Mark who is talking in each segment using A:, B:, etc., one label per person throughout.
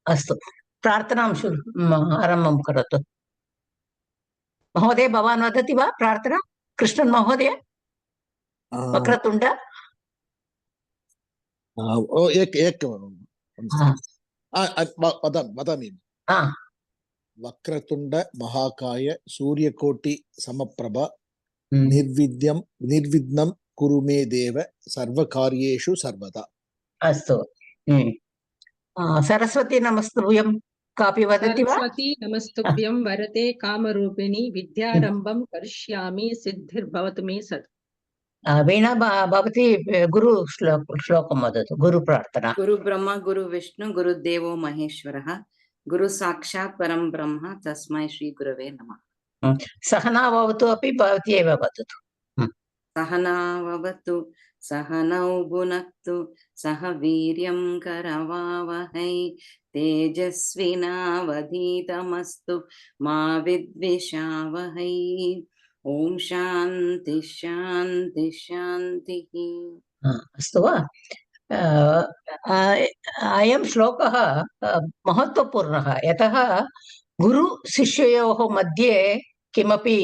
A: अस्तु प्रार्थनां आरम्भं करोतु महोदय भवान् वदति वा प्रार्थना कृष्णन् महोदय वक्रतुण्ड
B: वदामि वक्रतुण्ड महाकाय सूर्यकोटि समप्रभ निर्विघ्नं कुरु मे देव सर्वकार्येषु सर्वदा।
A: अस्तु सरस्वती नमस्तुभ्यं कापि वदति वा?
C: सरस्वती नमस्तुभ्यं वरते कामरूपिणी विद्यारम्भं करिष्यामि सिद्धिर्भवतु मे सत्।
A: वीणा भवती गुरु श्लोकं वदतु गुरु प्रार्थना।
D: गुरु ब्रह्मा गुरु विष्णु गुरुदेवो महेश्वरः गुरु साक्षात् परं ब्रह्म तस्मै श्री गुरवे नमः।
A: सहना भवतु अपि भवती एव वदतु।
D: सहना भवतु सहनौ भुनक्तु सह वीर्यं करवावहै तेजस्विनावधीतमस्तु मा विद्विषावहै। ओम शांति शांति शान्तिः।
A: अस्तु वा? अयं श्लोकः महत्त्वपूर्णः यतः गुरु शिष्ययोः मध्ये किमपि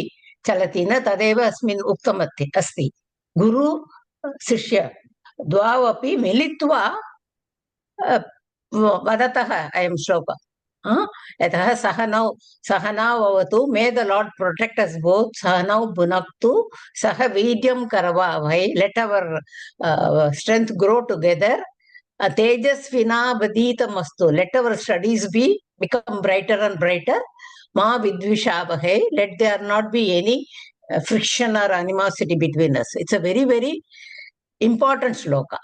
A: चलति न तदेव अस्मिन् उक्तम् अस्ति। गुरु शिष्य द्वौ अपि मिलित्वा वदतः अयं श्लोकः यतः सहनौ भवतु मे the lord protect us both सहनौ भुनक्तु सह वीर्यं करवावहै let our strength grow together तेजस्विनावधीतमस्तु let our studies be become brighter and brighter मा विद्विषावहै let there not be any friction or animosity between us. It's a very, very important shloka.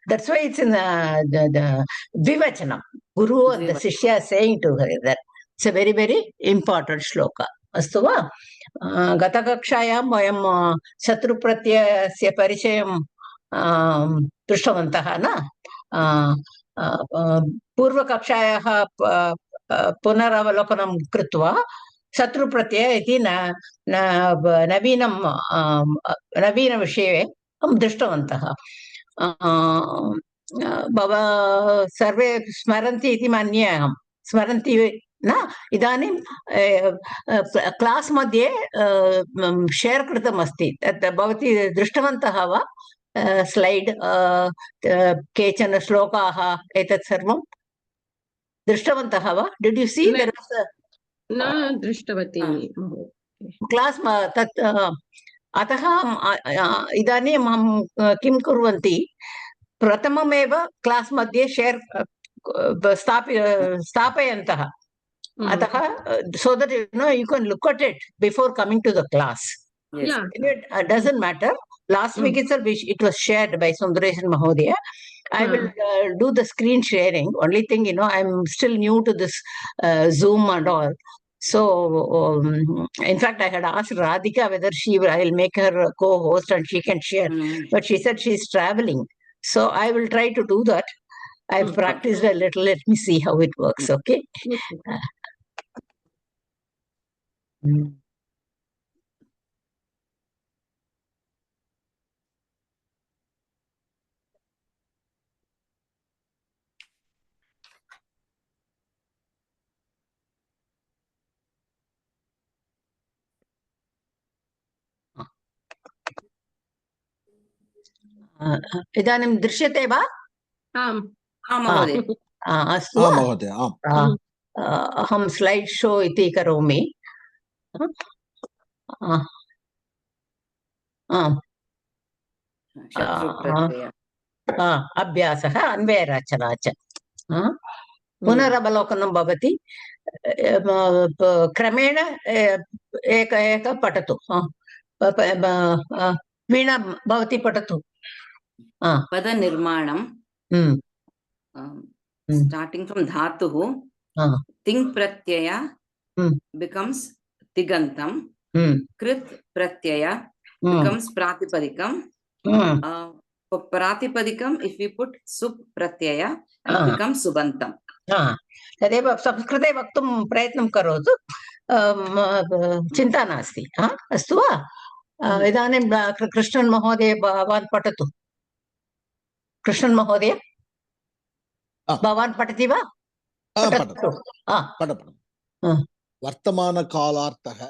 A: That's why it's in the Vivachanam. Guru and the Shishya saying together. It's a very, very important shloka. Astu va? Gatakakshayam vayam Shatrupratyayasya परिचयं दृष्टवन्तः न पूर्वकक्षायाः पुनरावलोकनं कृत्वा शत्रुप्रत्यय इति नवीनविषये दृष्टवन्तः। सर्वे स्मरन्ति इति मन्ये अहं स्मरन्ति न इदानीं क्लास् मध्ये शेर् कृतमस्ति तत् भवती दृष्टवन्तः वा? स्लैड् केचन श्लोकाः एतत् सर्वं दृष्टवन्तः वा? डिड् यु सी?
C: न दृष्टवती
A: क्लास् तत् अतः इदानीं अहं किं कुर्वन्ति प्रथममेव क्लास् मध्ये शेर् स्थापयन्तः अतः so that you can look at it before coming to the class.
C: Yeah.
A: It doesn't matter. Last week itself it was shared by Sundaresan Mahodaya. I will do the screen sharing. Only thing, I'm still new to this Zoom and all. So, in fact, I had asked Radhika whether I'll make her a co-host and she can share. But she said she's traveling. So, I will try to do that. I've practiced a little. Let me see how it works, okay? इदानीं दृश्यते वा?
C: आम्
D: महोदय।
A: अस्तु अहं slide show इति करोमि। अभ्यासः अन्वयरचना च पुनरवलोकनं भवति क्रमेण एक पठतु। वीणा भवती पठतु।
D: पदनिर्माणं starting from dhatuh ting pratyaya becomes tigantam krit pratyaya becomes pratipadikam pratipadikam if we put sup pratyaya it becomes subantam.
A: तदेव संस्कृते वक्तुं प्रयत्नं करोतु चिन्ता नास्ति। अस्तु वा? इदानीं कृष्णन् महोदय भवान् पठतु। कृष्णन् महोदय भवान् पठति वा?
B: पठतु पठतु वर्तमानकालार्थः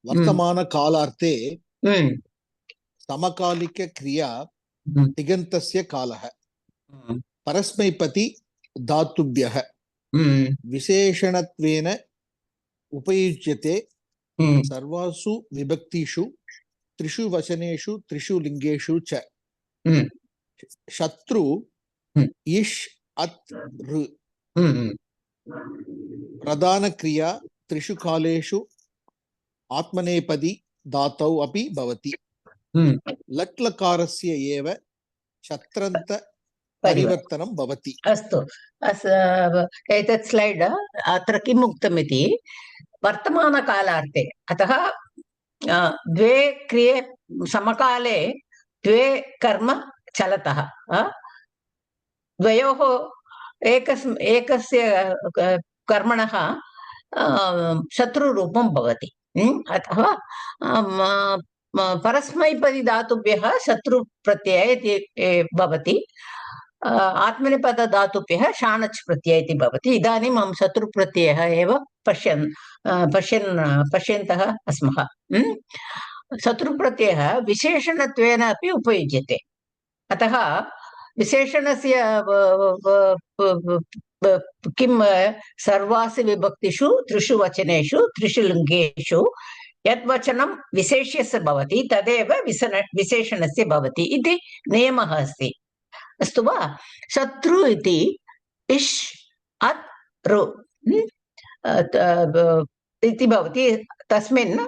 B: वर्तमानकालार्थे समकालिकक्रिया तिङन्तस्य कालः परस्मैपदी धातुभ्यः विशेषणत्वेन उपयुज्यते सर्वासु विभक्तिषु त्रिषु वचनेषु त्रिषु लिङ्गेषु च शत्रु इष् अत् ऋ प्रधानक्रिया त्रिषु कालेषु आत्मनेपदी धातौ अपि भवति लट् लकारस्य एव शत्रन्त परिवर्तनं भवति
A: अस्तु एतत् स्लैड् अत्र किम् उक्तमिति वर्तमानकालार्थे अतः द्वे क्रिये समकाले द्वे कर्म चलतः द्वयोः एकस्य कर्मणः शत्रुरूपं भवति अतः परस्मैपदी धातुभ्यः शत्रुप्रत्यय इति भवति आत्मनेपदधातुभ्यः शानच् प्रत्यय इति भवति इदानीम् अहं शत्रुप्रत्ययः एव पश्यन्तः अस्मः शत्रुप्रत्ययः विशेषणत्वेन अपि उपयुज्यते अतः विशेषणस्य किं सर्वासु विभक्तिषु त्रिषु वचनेषु त्रिषु लिङ्गेषु यत् वचनं विशेष्यस्य भवति तदेव विशेषणस्य भवति इति नियमः अस्ति अस्तु वा शत्रु इति इष् अत् ऋ इति भवति तस्मिन्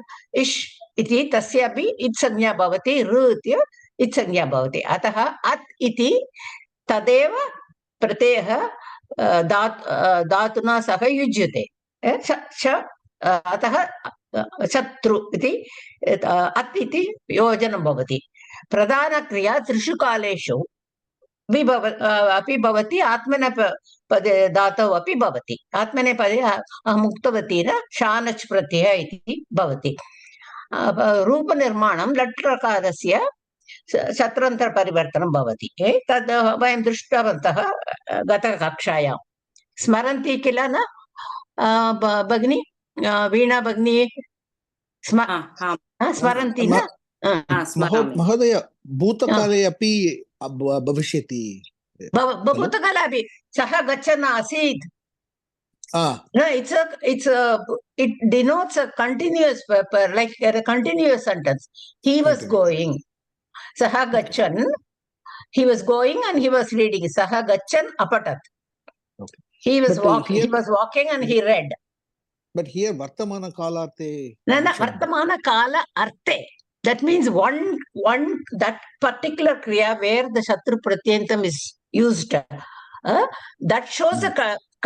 A: इष् इति तस्यापि इत्संज्ञा भवति ऋ इति इत्संज्ञा भवति अतः अत् इति तदेव प्रत्ययः धातुना सह युज्यते अतः शत्रु इति अत् इति योजनं भवति प्रधानक्रिया त्रिषु कालेषु अपि भवति आत्मनेपदे धातौ अपि भवति आत्मनेपदे अहम् उक्तवती न शानच् प्रत्ययः इति भवति रूपनिर्माणं लट् लकारस्य शत्रन्तरपरिवर्तनं भवति तद् वयं दृष्टवन्तः गतकक्षायां स्मरन्ति किल न भगिनी वीणा भगिनी स्मरन्ति न
B: महोदय भूतकाले अपि भविष्यति
A: भूतकाले अपि सः गच्छन् आसीत् no it denotes a continuous like a continuous sentence he was going saha gachan he was going and he was reading saha gachan apatat he was walking and he read
B: but here vartamana kalarte
A: no vartamana kala arte that means one that particular kriya where the shatru pratyantam is used that shows a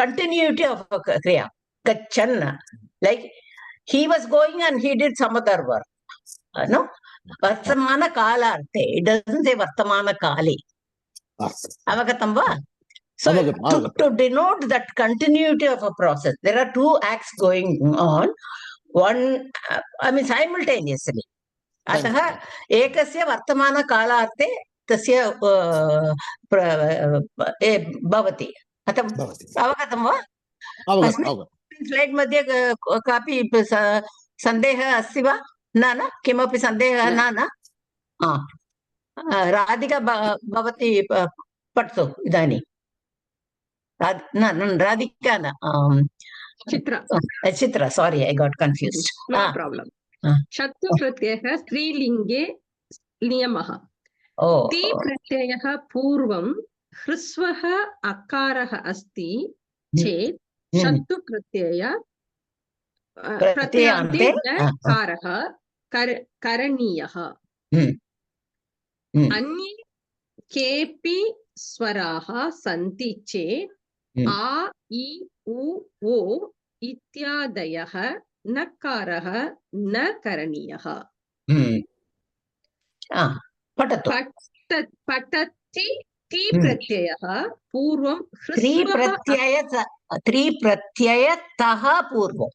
A: continuity of a kriya gachan like he was going and he did some other work no vartamana kalarte it doesn't say vartamana kali avagatam va so to denote that continuity of a process there are two acts going on one I mean simultaneously अतः एकस्य वर्तमानकालार्थे तस्य भवति अवगतं वा slide मध्ये कापि सन्देहः अस्ति वा न किमपि सन्देहः न राधिका भवती पठतु इदानीं राधिका न चित्रा सारी I got confused
C: no problem शत्रु प्रत्ययः स्त्रीलिङ्गे नियमः ति प्रत्ययः पूर्वं ह्रस्वः अकारः अस्ति चेत् शत्रु प्रत्यय प्रत्ययान्ते कारः करणीयः अन्ये केऽपि स्वराः सन्ति चेत् आ इ उ ओ इत्यादयः नकारः न करणीयः पठति ति प्रत्ययः पूर्वं
A: त्रि प्रत्ययतः पूर्वं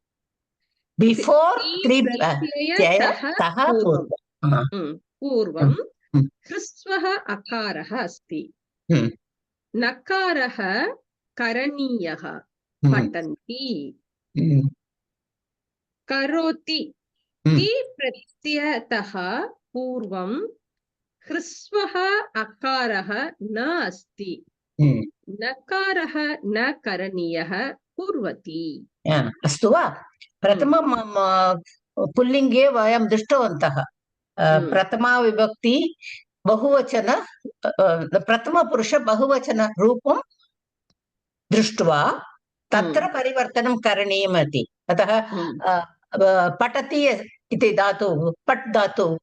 A: बिफोर त्रि प्रत्ययतः
C: पूर्वं ह्रस्वः अकारः अस्ति नकारः करणीयः पठन्ति करोति ति प्रत्ययतः पूर्वं ह्रस्वः अकारः न अस्ति नकारः न करणीयः कुर्वति
A: अस्तु वा प्रथमं पुल्लिङ्गे वयं दृष्टवन्तः प्रथमा विभक्ति बहुवचन प्रथमपुरुष बहुवचन रूपं दृष्ट्वा तत्र परिवर्तनं करणीयमति अतः पठति इति धातुः पट् धातुः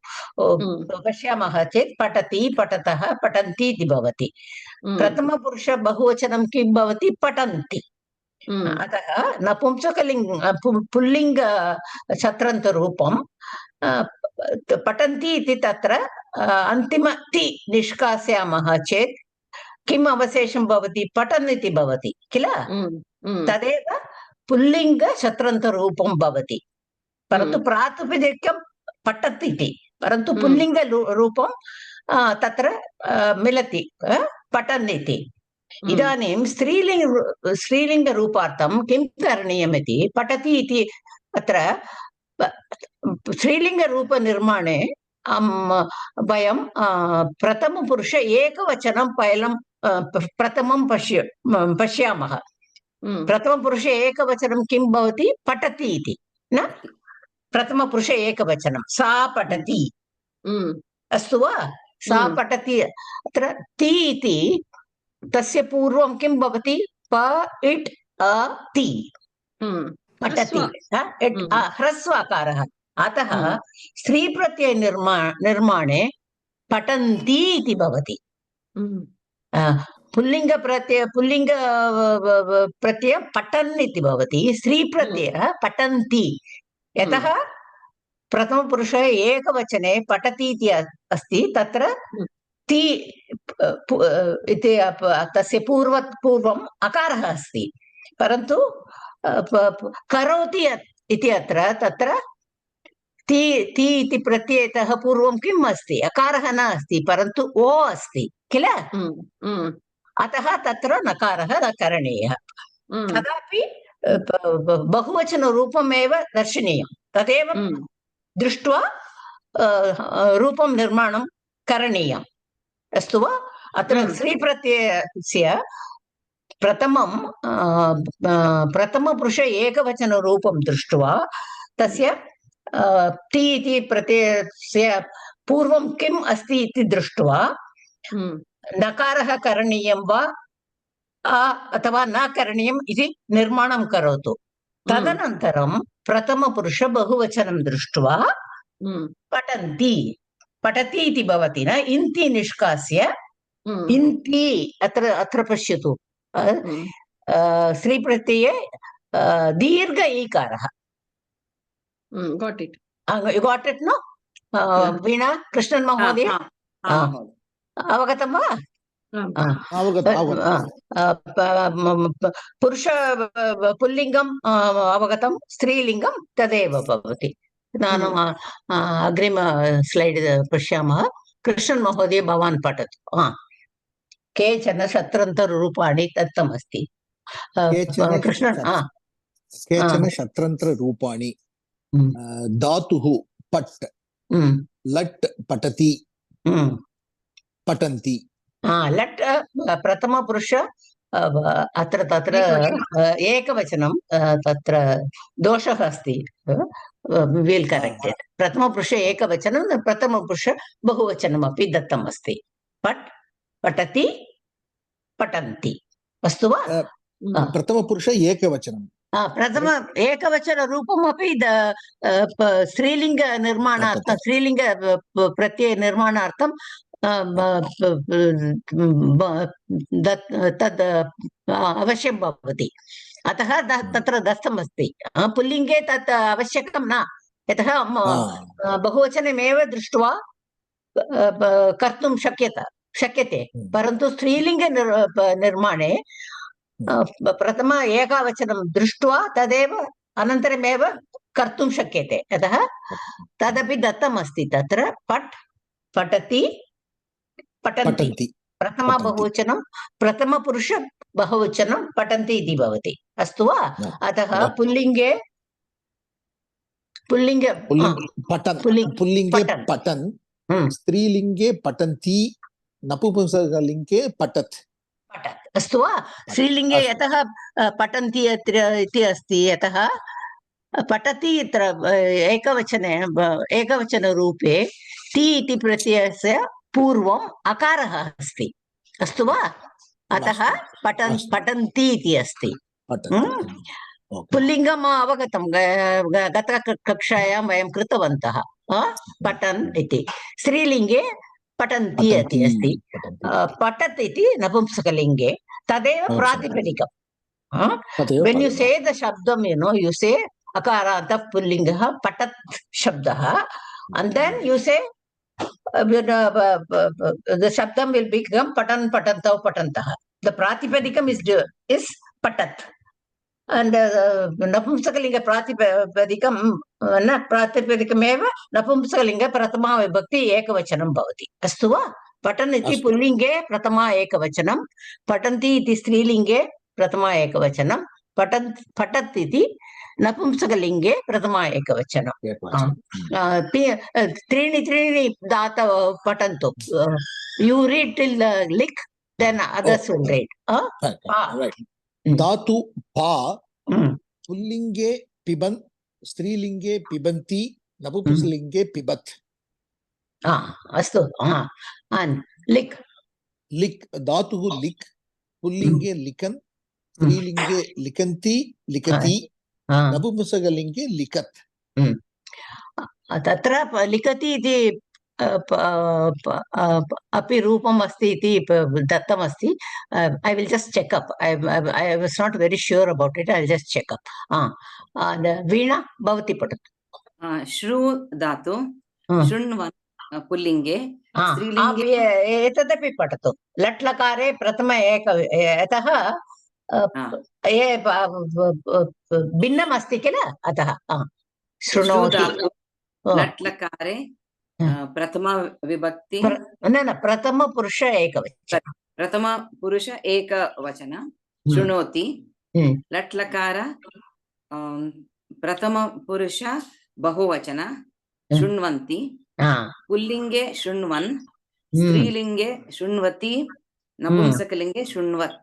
A: पश्यामः चेत् पठति पठतः पठन्ति इति भवति प्रथमपुरुष बहुवचनं किं भवति पठन्ति अतः नपुंसकलिङ्ग पुल्लिङ्ग शत्रन्तरूपं पठन्ति इति तत्र अन्तिम ति निष्कासयामः चेत् किम् अवशेषं भवति पठन् इति भवति किल तदेव पुल्लिङ्ग शत्रन्तरूपं भवति परन्तु प्रातिपदिकं पठत् इति परन्तु पुल्लिङ्ग रूपं तत्र मिलति पठन् इति इदानीं स्त्रीलिङ्गरूपार्थं किं करणीयमिति पठति इति अत्र स्त्रीलिङ्गरूपनिर्माणे वयं प्रथमपुरुष एकवचनं प्रथमं पश्यामः प्रथमपुरुष एकवचनं किं भवति पठति इति न प्रथमपुरुष एकवचनं सा पठति अस्तु वा सा पठति अत्र ति इति तस्य पूर्वं किं भवति प इट् अ ति पठति ह्रस्वाकारः अतः स्त्रीप्रत्यय निर्माणे पठन्ति इति भवति पुल्लिङ्ग प्रत्यय पठन् इति भवति स्त्रीप्रत्ययः पठन्ति यतः प्रथमपुरुष एकवचने पठति इति अस्ति तत्र ति इति तस्य पूर्वम् अकारः अस्ति परन्तु करोति इति अत्र तत्र ति इति प्रत्ययतः पूर्वं किम् अस्ति अकारः न अस्ति परन्तु ओ अस्ति किल अतः तत्र नकारः न करणीयः तदापि बहुवचनरूपमेव दर्शनीयं तदेव दृष्ट्वा रूपं निर्माणं करणीयम् अस्तु वा अत्र स्त्रीप्रत्ययस्य प्रथमपुरुष एकवचनरूपं दृष्ट्वा तस्य ति इति प्रत्ययस्य पूर्वं किम् अस्ति इति दृष्ट्वा नकारः करणीयं वा अथवा न करणीयम् इति निर्माणं करोतु तदनन्तरं प्रथमपुरुष बहुवचनं दृष्ट्वा पठन्ति पठति इति भवति न इन्ति निष्कास्य इन्ति अत्र पश्यतु स्त्रीप्रत्यये दीर्घ ईकारः
C: got it
A: you got it no वीणा कृष्णन् महोदय अवगतं वा पुरुष पुल्लिङ्गम् अवगतं स्त्रीलिङ्गं तदेव भवति नानु अग्रिम स्लैड् पश्यामः कृष्णन् महोदय भवान् पठतु केचन शत्रन्तरूपाणि दत्तमस्ति
B: केचन शत्रन्तरूपाणि धातुः पट् लट् पठति पठन्ति
A: लट् प्रथमपुरुष अत्र तत्र एकवचनं तत्र दोषः अस्ति विल् करेक्टेड् प्रथमपुरुष एकवचनं प्रथमपुरुष बहुवचनमपि दत्तम् अस्ति पट् पठति पठन्ति अस्तु वा
B: प्रथमपुरुष एकवचनं
A: प्रथम एकवचनरूपमपि स्त्रीलिङ्गनिर्माणार्थं स्त्रीलिङ्ग प्रत्ययनिर्माणार्थं तद् अवश्यं भवति अतः तत्र दत्तमस्ति पुल्लिङ्गे तत् आवश्यकं न यतः बहुवचनमेव दृष्ट्वा कर्तुं शक्यते परन्तु स्त्रीलिङ्ग निर्माणे प्रथम एकवचनं दृष्ट्वा तदेव अनन्तरमेव कर्तुं शक्यते अतः तदपि दत्तमस्ति तत्र पट् पठति पठन्ति प्रथम बहुवचनं प्रथमपुरुष बहुवचनं पठन्ति इति भवति अस्तु वा
B: Yeah.
A: अतः
B: Right.
A: पुल्लिङ्गे
B: पठन्
A: पुल्लिङ्ग
B: पुल्लिङ्गे
A: पठन्
B: पठन्
A: हम्म,
B: स्त्रीलिङ्गे पठन्ति नपुंसकलिङ्गे पठत्
A: पठत् अस्तु वा स्त्रीलिङ्गे
B: अस्तु।
A: यतः पठन्ति अत्र इति अस्ति यतः पठति इत्र एकवचने एकवचनरूपे ति इति प्रत्ययस्य पूर्वम् अकारः अस्ति अस्तु वा अतः
B: अस्तु।
A: पठन्ति इति अस्ति
B: पठन्ति ओके
A: पुल्लिङ्गम् अवगतं गतकक्षायां वयं कृतवन्तः पठन् इति स्त्रीलिङ्गे पठन्ति इति अस्ति पठत् इति नपुंसकलिङ्गे तदेव प्रातिपदिकं when you say the shabdam you say akarantah pullingah patat shabdah and then you say the shabdam will become patan patantau patantah the pratipadikam is patat and napumsakalinga pratipadikam na pratipadikam napumsakalinga prathama vibhakti ekavachanam bhavati astu va पठन् इति पुल्लिङ्गे प्रथमा एकवचनं पठन्ति इति स्त्रीलिङ्गे प्रथमा एकवचनं पठत् इति नपुंसकलिङ्गे प्रथमा एकवचनं त्रीणि धातवः पठन्तु यू रीड टिल लिक देन अदर्स विल रीड
B: धातु पा पुल्लिङ्गे पिबन् स्त्रीलिङ्गे पिबन्ति नपुंसकलिङ्गे पिबत्
A: अस्तु लिक्
B: लिक् धातुः लिक् पुल्लिङ्गे लिखन् स्त्रीलिङ्गे लिखन्ति लिखति नपुंसकलिङ्गे लिखत्
A: तत्र लिखति इति अपि रूपम् अस्ति इति दत्तमस्ति I will just check up I was not very sure about it I'll just check up वीणा भवती पठतु
D: श्रु धातु शृण्वन् पुल्लिङ्गे स्त्रीलिङ्गे
A: एतदपि पठतु लट् लकारे प्रथम एक यतः भिन्नम् अस्ति किल अतः शृणोति
D: लट् लकारे प्रथम विभक्ति
A: न प्रथम पुरुष एकवचनं
D: प्रथम पुरुष एकवचन शृणोति लट् लकार प्रथम पुरुष बहुवचन शृण्वन्ति पुल्लिङ्गे शृण्वन् स्त्रीलिङ्गे शृण्वति नपुंसकलिङ्गे शृण्वत्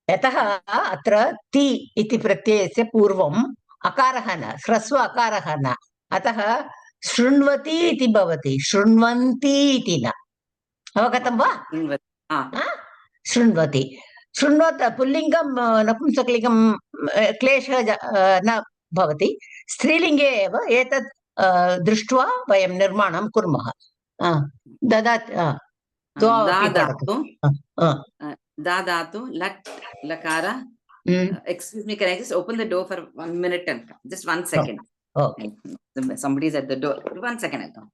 A: यतः अत्र ति इति प्रत्ययस्य पूर्वम् अकारः न ह्रस्व अकारः न अतः शृण्वति इति भवति शृण्वन्ति इति न अवगतं वा शृण्वति शृण्वत् पुल्लिङ्गं नपुंसकलिङ्गं क्लेशः न भवति स्त्रीलिङ्गे एव एतत् दृष्ट्वा वयं निर्माणं कुर्मः
D: दादातु लट् लकार excuse me can I just open the door for 1 minute and just 1 second
A: okay
D: somebody's at the door 1 second I come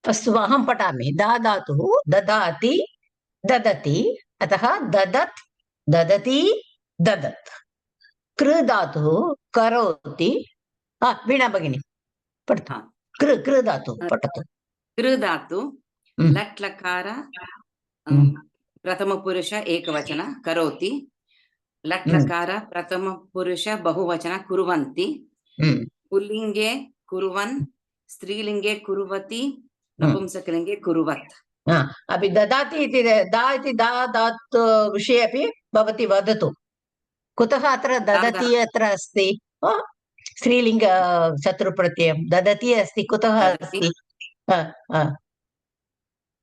A: अस्तु अहं पठामि दादातुः ददाति ददति अतः ददत् ददति ददत् कृ धातुः करोति वीणा भगिनी पठतु कृ धातुः पठतु
D: कृ धातु लट् लकार प्रथम पुरुष एकवचन करोति लट् लकार प्रथम पुरुष बहुवचन कुर्वन्ति पुल्लिङ्गे कुर्वन् स्त्रीलिङ्गे कुर्वति नपुंसकलिङ्गे कुर्वत्
A: अपि ददाति इति धातु विषये अपि भवती वदतु कुतः अत्र ददति अत्र अस्ति स्त्रीलिङ्ग शत्रुप्रत्ययं ददति अस्ति कुतः अस्ति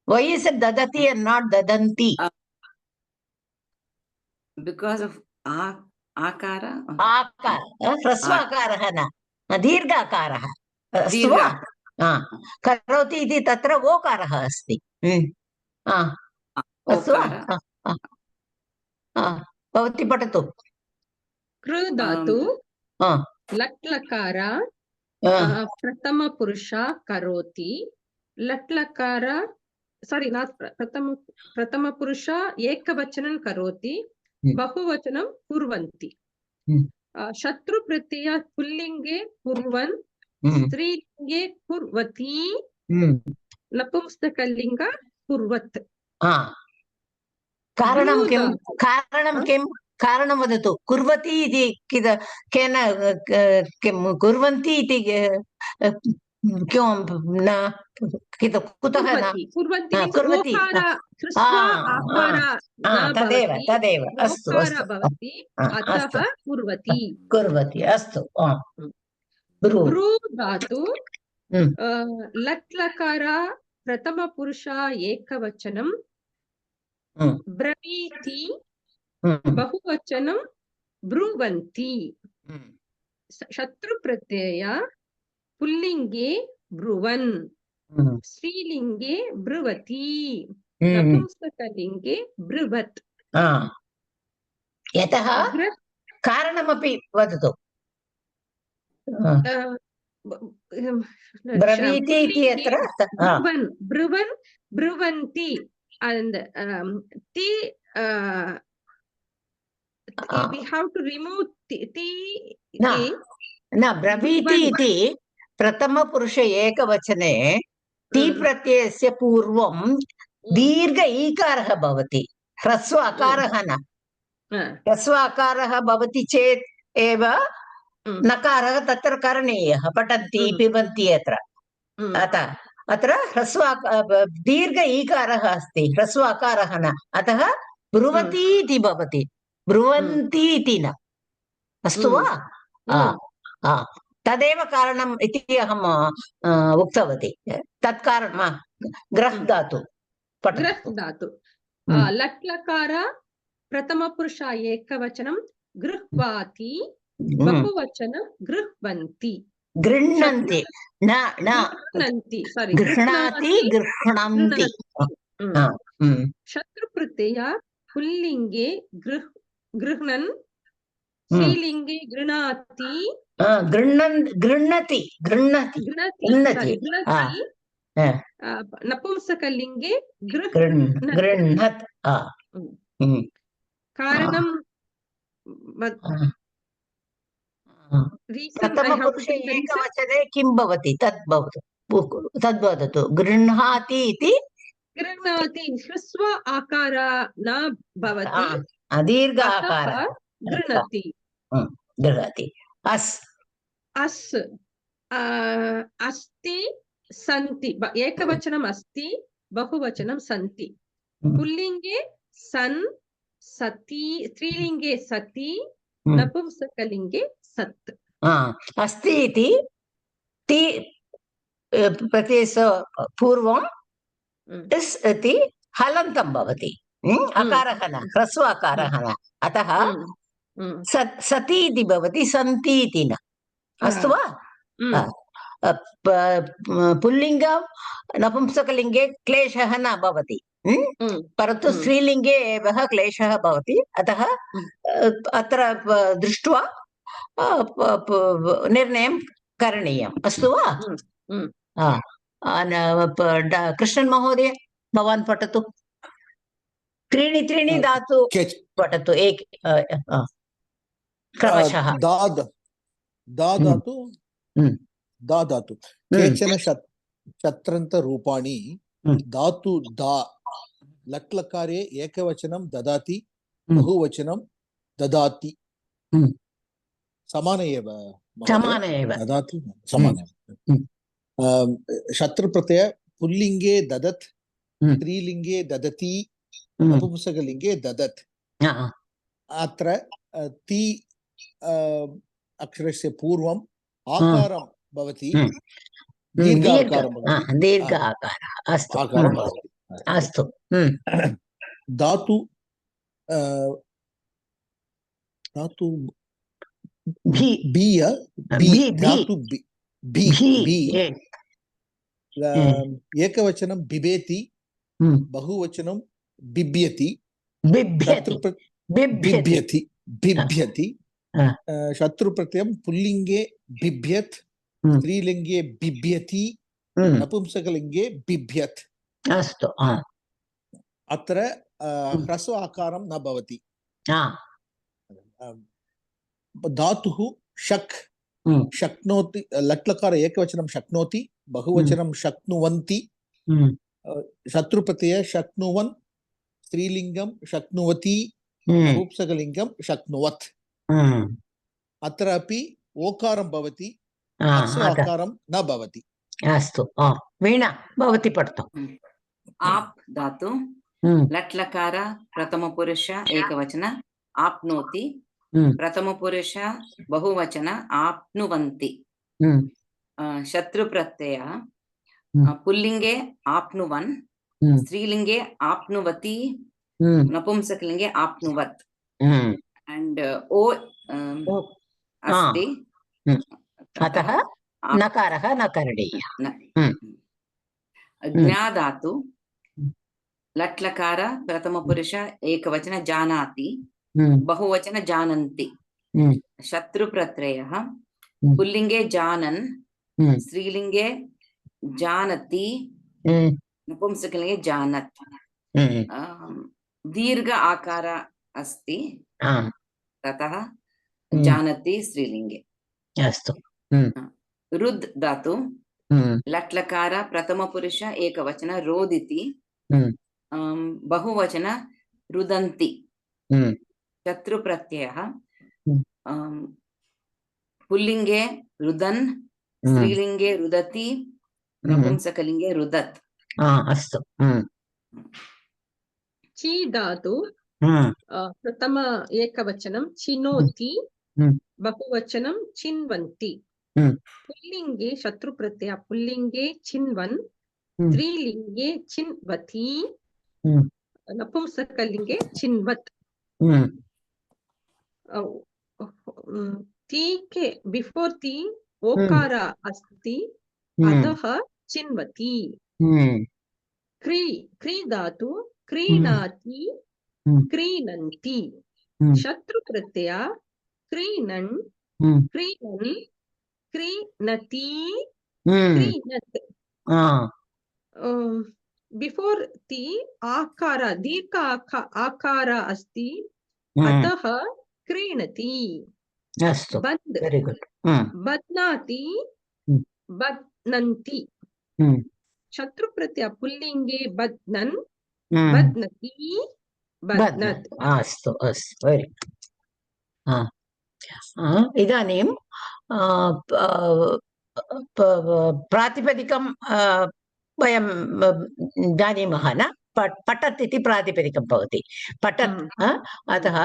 A: why is it dadati and not dadanti
D: because of akara
A: hrasva akarah na दीर्घ आकारः अस्तु वा करोति इति तत्र ओकारः अस्ति अस्तु वा भवती पठतु
C: कृ धातु लट् लकार
A: Ah,
C: प्रथम पुरुष करोति लट् लकार सारी नाट् प्रथम पुरुष एकवचनं करोति बहुवचनं कुर्वन्ति शत्रु प्रत्यय पुल्लिङ्गे कुर्वन् स्त्रीलिङ्गे कुर्वती नपुंसकलिङ्ग कुर्वत्
A: कारणं किं
C: ब्रूधातु
A: कारणं किं कारणं वदतु कुर्वती इति केन किं कुर्वन्ति इति किं न कुतः न
C: कुर्वन्ति means
A: कुर्वती
C: ओकार ह्रस्व आकार न
A: तदेव
C: भवति
A: तदेव अस्तु
C: ओकार
A: अस्तु
C: भवति अतः
A: अस्तु
C: कुर्वति
A: कुर्वती अस्तु
C: ब्रू धातु लट् लकार प्रथम पुरुष एकवचनं ब्रवीति बहुवचनं ब्रुवन्ति शत्रु प्रत्यय पुल्लिङ्गे ब्रुवन् स्त्रीलिङ्गे ब्रुवति नपुंसकलिङ्गे ब्रुवत्
A: यतः कारणमपि वदतु ब्रवीति इति अत्र
C: ब्रुवन् ब्रुवन्ति and ti we have to remove ti
A: न ब्रवीति इति प्रथमपुरुष एकवचने ति प्रत्ययस्य पूर्वं दीर्घ ईकारः भवति ह्रस्व अकारः न ह्रस्व अकारः भवति चेत् एव नकारः तत्र करणीयः पठन्ति पिबन्ति अतः अत्र ह्रस्व दीर्घ ईकारः अस्ति ह्रस्व अकारः न अतः ब्रुवती इति भवति ब्रुवन्ति इति न अस्तु वा तदेव कारणम् इति अहम् उक्तवती तत् कारणं ग्रह् धातु
C: लट् लकार प्रथमपुरुष एकवचनं गृह्वाति बहुवचनं गृह्वन्ति
A: गृह्णन्ति न
C: गृह्णाति
A: गृह्णन्ति
C: शत्रु प्रत्यय पुल्लिङ्गे गृह्णन् स्त्रीलिङ्गे गृह्णाति
A: गृह्णति
C: नपुंसकलिङ्गे
A: गृह्णत्
C: कारणं
A: प्रथमपुरुषे एकवचने किं भवति तद् वदतु गृह्णाति इति
C: गृह्णाति ह्रस्व आकार न भवति
A: दीर्घ आकारः गृह्णति अस् अस्ति सन्ति
C: एकवचनम् अस्ति बहुवचनं सन्ति पुल्लिङ्गे सन् सति स्त्रीलिङ्गे सति नपुंसकलिङ्गे सत्
A: अस्ति इति ति प्रत्ययस्य पूर्वं इस् इति हलन्तं भवति अकारः न ह्रस्व अकारः न अतः सति इति भवति सन्ति इति न अस्तु वा पुल्लिङ्ग नपुंसकलिङ्गे क्लेशः न भवति परन्तु स्त्रीलिङ्गे एव क्लेशः भवति अतः अत्र दृष्ट्वा निर्णयं करणीयम् अस्तु वा कृष्णन् महोदय भवान् पठतु त्रीणि धातु पठतु क्रमशः
B: दातु केचन शत्रन्तरूपाणि धातु दा लट् लकारे एकवचनं ददाति बहुवचनं ददाति समान एव ददाति समान शत्रुप्रत्यय पुल्लिङ्गे ददत् स्त्रीलिङ्गे ददति नपुंसकलिङ्गे ददत् अत्र ति अक्षरस्य पूर्वम् आकारं भवति दीर्घ
A: आकारः अस्तु
B: धातु एकवचनं बिबेति बहुवचनं बिभ्यति शत्रु प्रत्ययं पुल्लिङ्गे बिभ्यत् स्त्रीलिङ्गे बिभ्यति नपुंसकलिङ्गे बिभ्यत्
A: अस्तु
B: अत्र ह्रस्व आकारं न भवति धातुः शक् शक्नोति लट्लकार एकवचनं शक्नोति बहुवचनं शक्नुवन्ति शत्रुप्रत्यय शक्नुवन् स्त्रीलिङ्गं शक्नुवती नपुंसकलिङ्गं शक्नुवत् अत्र अपि ओकारं भवति ह्रस्व आकारं न भवति
A: अस्तु वीणा भवती पठतु
D: आप धातु लट्लकार प्रथमपुरुष एकवचन आप्नोति प्रथमपुरुष बहुवचन आप्नुवन्ति शत्रुप्रत्यय पुल्लिङ्गे आप्नुवन् स्त्रीलिङ्गे आप्नुवती नपुंसकलिङ्गे आप्नुवत् and o अस्ति
A: अतः नकारः न करणीयः
D: ज्ञाधातु लट्लकार प्रथमपुरुष एकवचन जानाति बहुवचन जानन्ति शत्रुप्रत्ययः पुल्लिङ्गे जानन् स्त्रीलिङ्गे जानति नपुंसकलिङ्गे जानत् दीर्घ आकार अस्ति ततः जानति स्त्रीलिङ्गे
A: अस्तु
D: रुद् धातु लट्लकार प्रथमपुरुष एकवचन रोदिति बहुवचन रुदन्ति शत्रुप्रत्ययः पुल्लिङ्गे रुदन् स्त्रीलिङ्गे रुदति नपुंसकलिङ्गे रुदत्
A: अस्तु
C: ची धातु प्रथम एकवचनं चिनोति बहुवचनं चिन्वन्ति पुल्लिङ्गे शत्रुप्रत्यय पुल्लिङ्गे चिन्वन् स्त्रीलिङ्गे चिन्वति नपुंसकलिङ्गे चिन्वत् ती के बिफोर ती ओकार अस्ति अतः चिन्वति क्री धातु क्रीणाति क्रीणन्ति शत्रुप्रत्यय क्रीणन् क्रीणन् क्रीणति क्रीणत् बिफोर ती आकार दीर्घ आकार अस्ति अतः क्रीणति
A: अस्तु वेरी गुड
C: बध्नाति बध्नन्ति शत्रुप्रत्यय पुल्लिङ्गे बध्नन् बध्नति बध्नत्
A: अस्तु अस्तु वेरी इदानीं प्रातिपदिकं वयं जानीमः न पठत् इति प्रातिपदिकं भवति पठत् अतः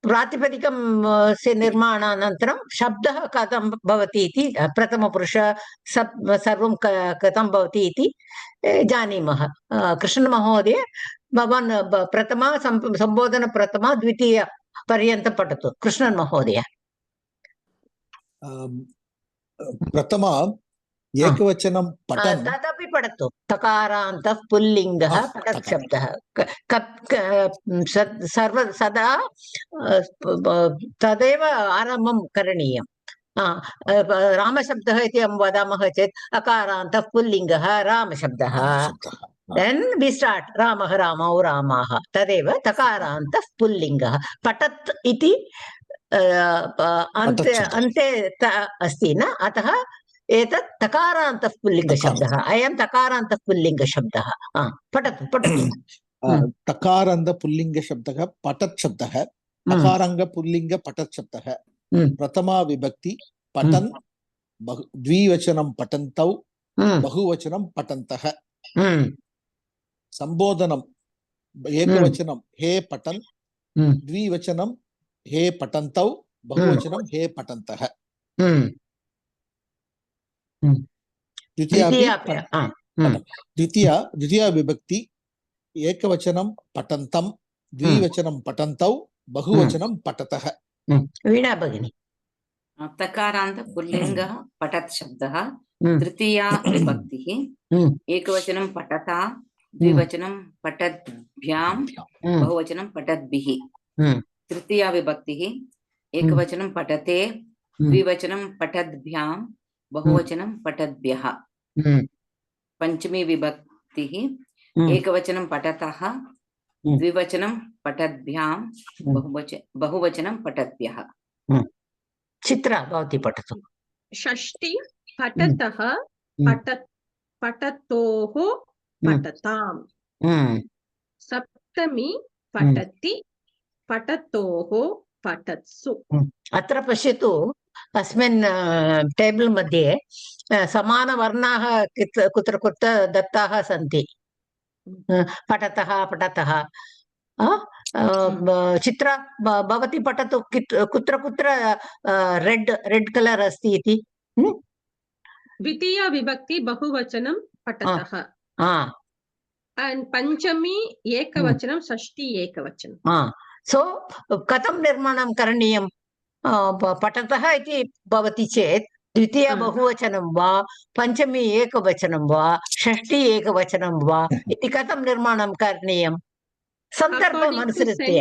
A: प्रातिपदिकं से निर्माणानन्तरं शब्दः कथं भवति इति प्रथमपुरुष सर्वं कथं भवति इति जानीमः कृष्णमहोदय भवान् प्रथमा सम्बोधन प्रथमा द्वितीय पर्यन्तं पठतु कृष्णन् महोदय
B: प्रथमा एकवचनं पठन्
A: तदपि पठतु तकारान्तः पुल्लिङ्गः पठत् शब्दः सदा तदेव आरम्भं करणीयं रामशब्दः इति वदामः चेत् अकारान्तः पुल्लिङ्गः रामशब्दः देन् वि स्टार्ट् रामः रामौ रामाः तदेव तकारान्तः पुल्लिङ्गः पठत् इति अन्ते अस्ति न अतः एतत् तकारान्तः पुल्लिङ्गशब्दः अयं तकारान्तः पुल्लिङ्गशब्दः पठतु पठतु
B: तकारान्त पुल्लिङ्गशब्दः पठत् शब्दः अकारान्त पुल्लिङ्ग पठत् शब्दः प्रथमा विभक्ति पठन् द्विवचनं पठन्तौ बहुवचनं पठन्तः संबोधनम् एकवचनं हे पठन् द्विवचनं हे पठन्तौ बहुवचनं हे पठन्तः द्वितीया विभक्ति एकवचनं पठन्तं द्विवचनं पठन्तौ बहुवचनं पठतः
A: वीणा भगिनी
D: तकारान्त पुल्लिङ्गः पठत् शब्दः तृतीया विभक्तिः एकवचनं पठता द्विवचनं पठद्भ्यां बहुवचनं पठद्भिः तृतीया विभक्तिः एकवचनं पठते, द्विवचनं पठद्भ्यां, बहुवचनं पठद्भ्यः। पंचमी विभक्तिः एकवचनं पठतः, द्विवचनं पठद्भ्यां, बहुवचनं पठद्भ्यः।
A: चित्रा भवती पठतु।
C: षष्ठी पठतः पठतोः पठताम्। सप्तमी पठति पठतोः पठत्सु।
A: अत्र पश्यतु, अस्मिन् टेबल् मध्ये समानवर्णाः कुत्र कुत्र दत्ताः सन्ति। पठतः पठतः। चित्रा भवती पठतु, कुत्र कुत्र रेड् कलर् अस्ति इति।
C: द्वितीया विभक्ति बहुवचनं पठतः। पंचमी एकवचनं, षष्ठी एकवचनं।
A: सो कथं निर्माणं करणीयं? पठतः इति भवति चेत् द्वितीया बहुवचनं वा, पंचमी एकवचनं वा, षष्ठी एकवचनं वा इति कथं निर्माणं करणीयं? सन्दर्भम् अनुसृत्य,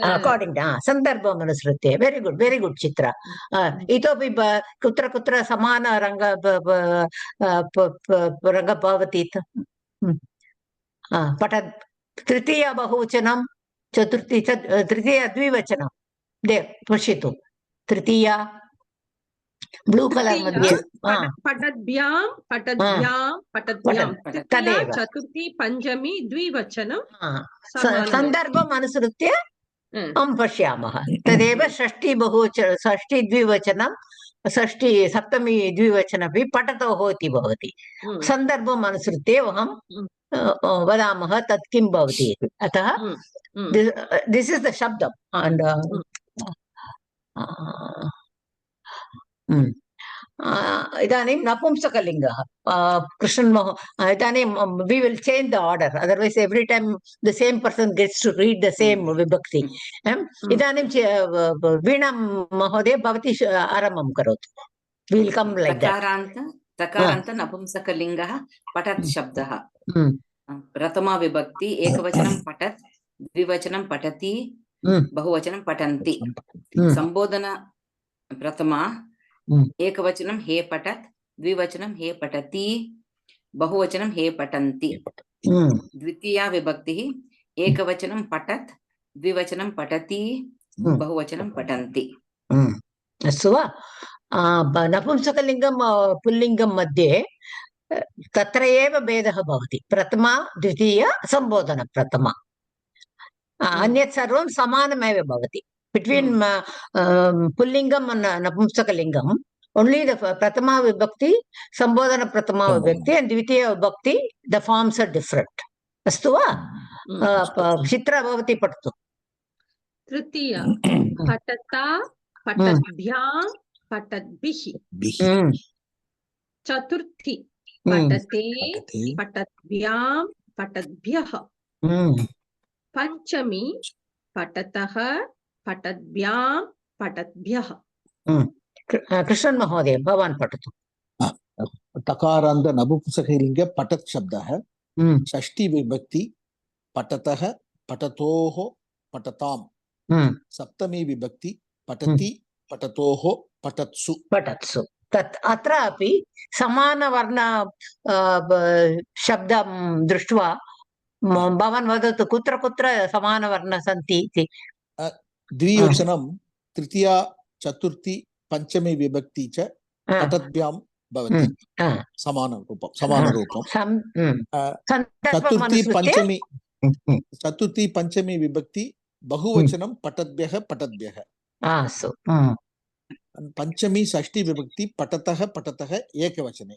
A: अकार्डिङ्ग् सन्दर्भम् अनुसृत्य। Very good Chitra. इतोपि कुत्र कुत्र समान रङ्ग भवति? पठत् तृतीया बहुवचनं, चतुर्थी तृतीया द्विवचनं पश्यतु। तृतीया ब्लू कलर् मध्ये
C: पठद्भ्यां पठद्भ्यां पठद्भ्यां,
A: तदेव।
C: चतुर्थी पंचमी द्विवचनं
A: सन्दर्भम् अनुसृत्य पश्यामः। तदेव षष्ठी बहुवचनं, षष्ठी द्विवचनं, षष्ठी सप्तमी द्विवचनमपि पठतोः इति भवति। सन्दर्भम् अनुसृत्य वयं वदामः तत् किं भवति इति। अतः दिस् इस् द शब्दम्। इदानीं नपुंसकलिङ्गः कृष्णन् इदानीं we will change the order, otherwise every time the same person gets to read the same vibhakti. इदानीं वीणा महोदय भवती आरम्भं करोतु. We will come like that.
D: तकारान्त नपुंसकलिङ्गः पठत् शब्दः। प्रथमा विभक्ति एकवचनं पठत्, द्विवचनं पठति, बहुवचनं पठन्ति। संबोधन प्रथमा एकवचनं हे पठत्, द्विवचनं हे पठति, बहुवचनं हे पठन्ति। द्वितीया विभक्तिः एकवचनं पठत्, द्विवचनं पठति, बहुवचनं पठन्ति।
A: अस्तु वा? नपुंसकलिङ्गं पुल्लिङ्गं मध्ये तत्र एव भेदः भवति। प्रथमा द्वितीया संबोधन प्रथमा, अन्यत् सर्वं समानमेव भवति। बिट्वीन् पुल्लिङ्गम् and नपुंसकलिङ्गम्, only the prathama vibhakti, sambodhana prathama vibhakti and dvitiya vibhakti, the forms are different. Astu va? Chitra bhavati pattu.
C: तृतीया पठता पठद्भ्यां पठद्भिः। चतुर्थी पठते पठद्भ्यां पठद्भ्यः। पंचमी पठतः पठद्भ्यां पठद्भ्यः।
A: कृष्णन् महोदय भवान् पठतु।
B: तकारान्त नपुंसकलिङ्गे पठत् शब्दः, षष्ठी विभक्ति पठतः पठतोः पठताम्, सप्तमी विभक्ति पठति पठतोः पठत्सु।
A: पठत्सु तत् अत्रापि समानवर्ण शब्दं दृष्ट्वा भवान् वदतु कुत्र कुत्र समानवर्ण सन्ति इति।
B: द्विवचनं तृतीया चतुर्थी पंचमी विभक्ति च पठद्भ्यां भवति। समानरूपं चतुर्थी पंचमी विभक्ति बहुवचनं पठद्भ्यः पठद्भ्यः। पंचमी षष्ठी विभक्ति पठतः पठतः एकवचने।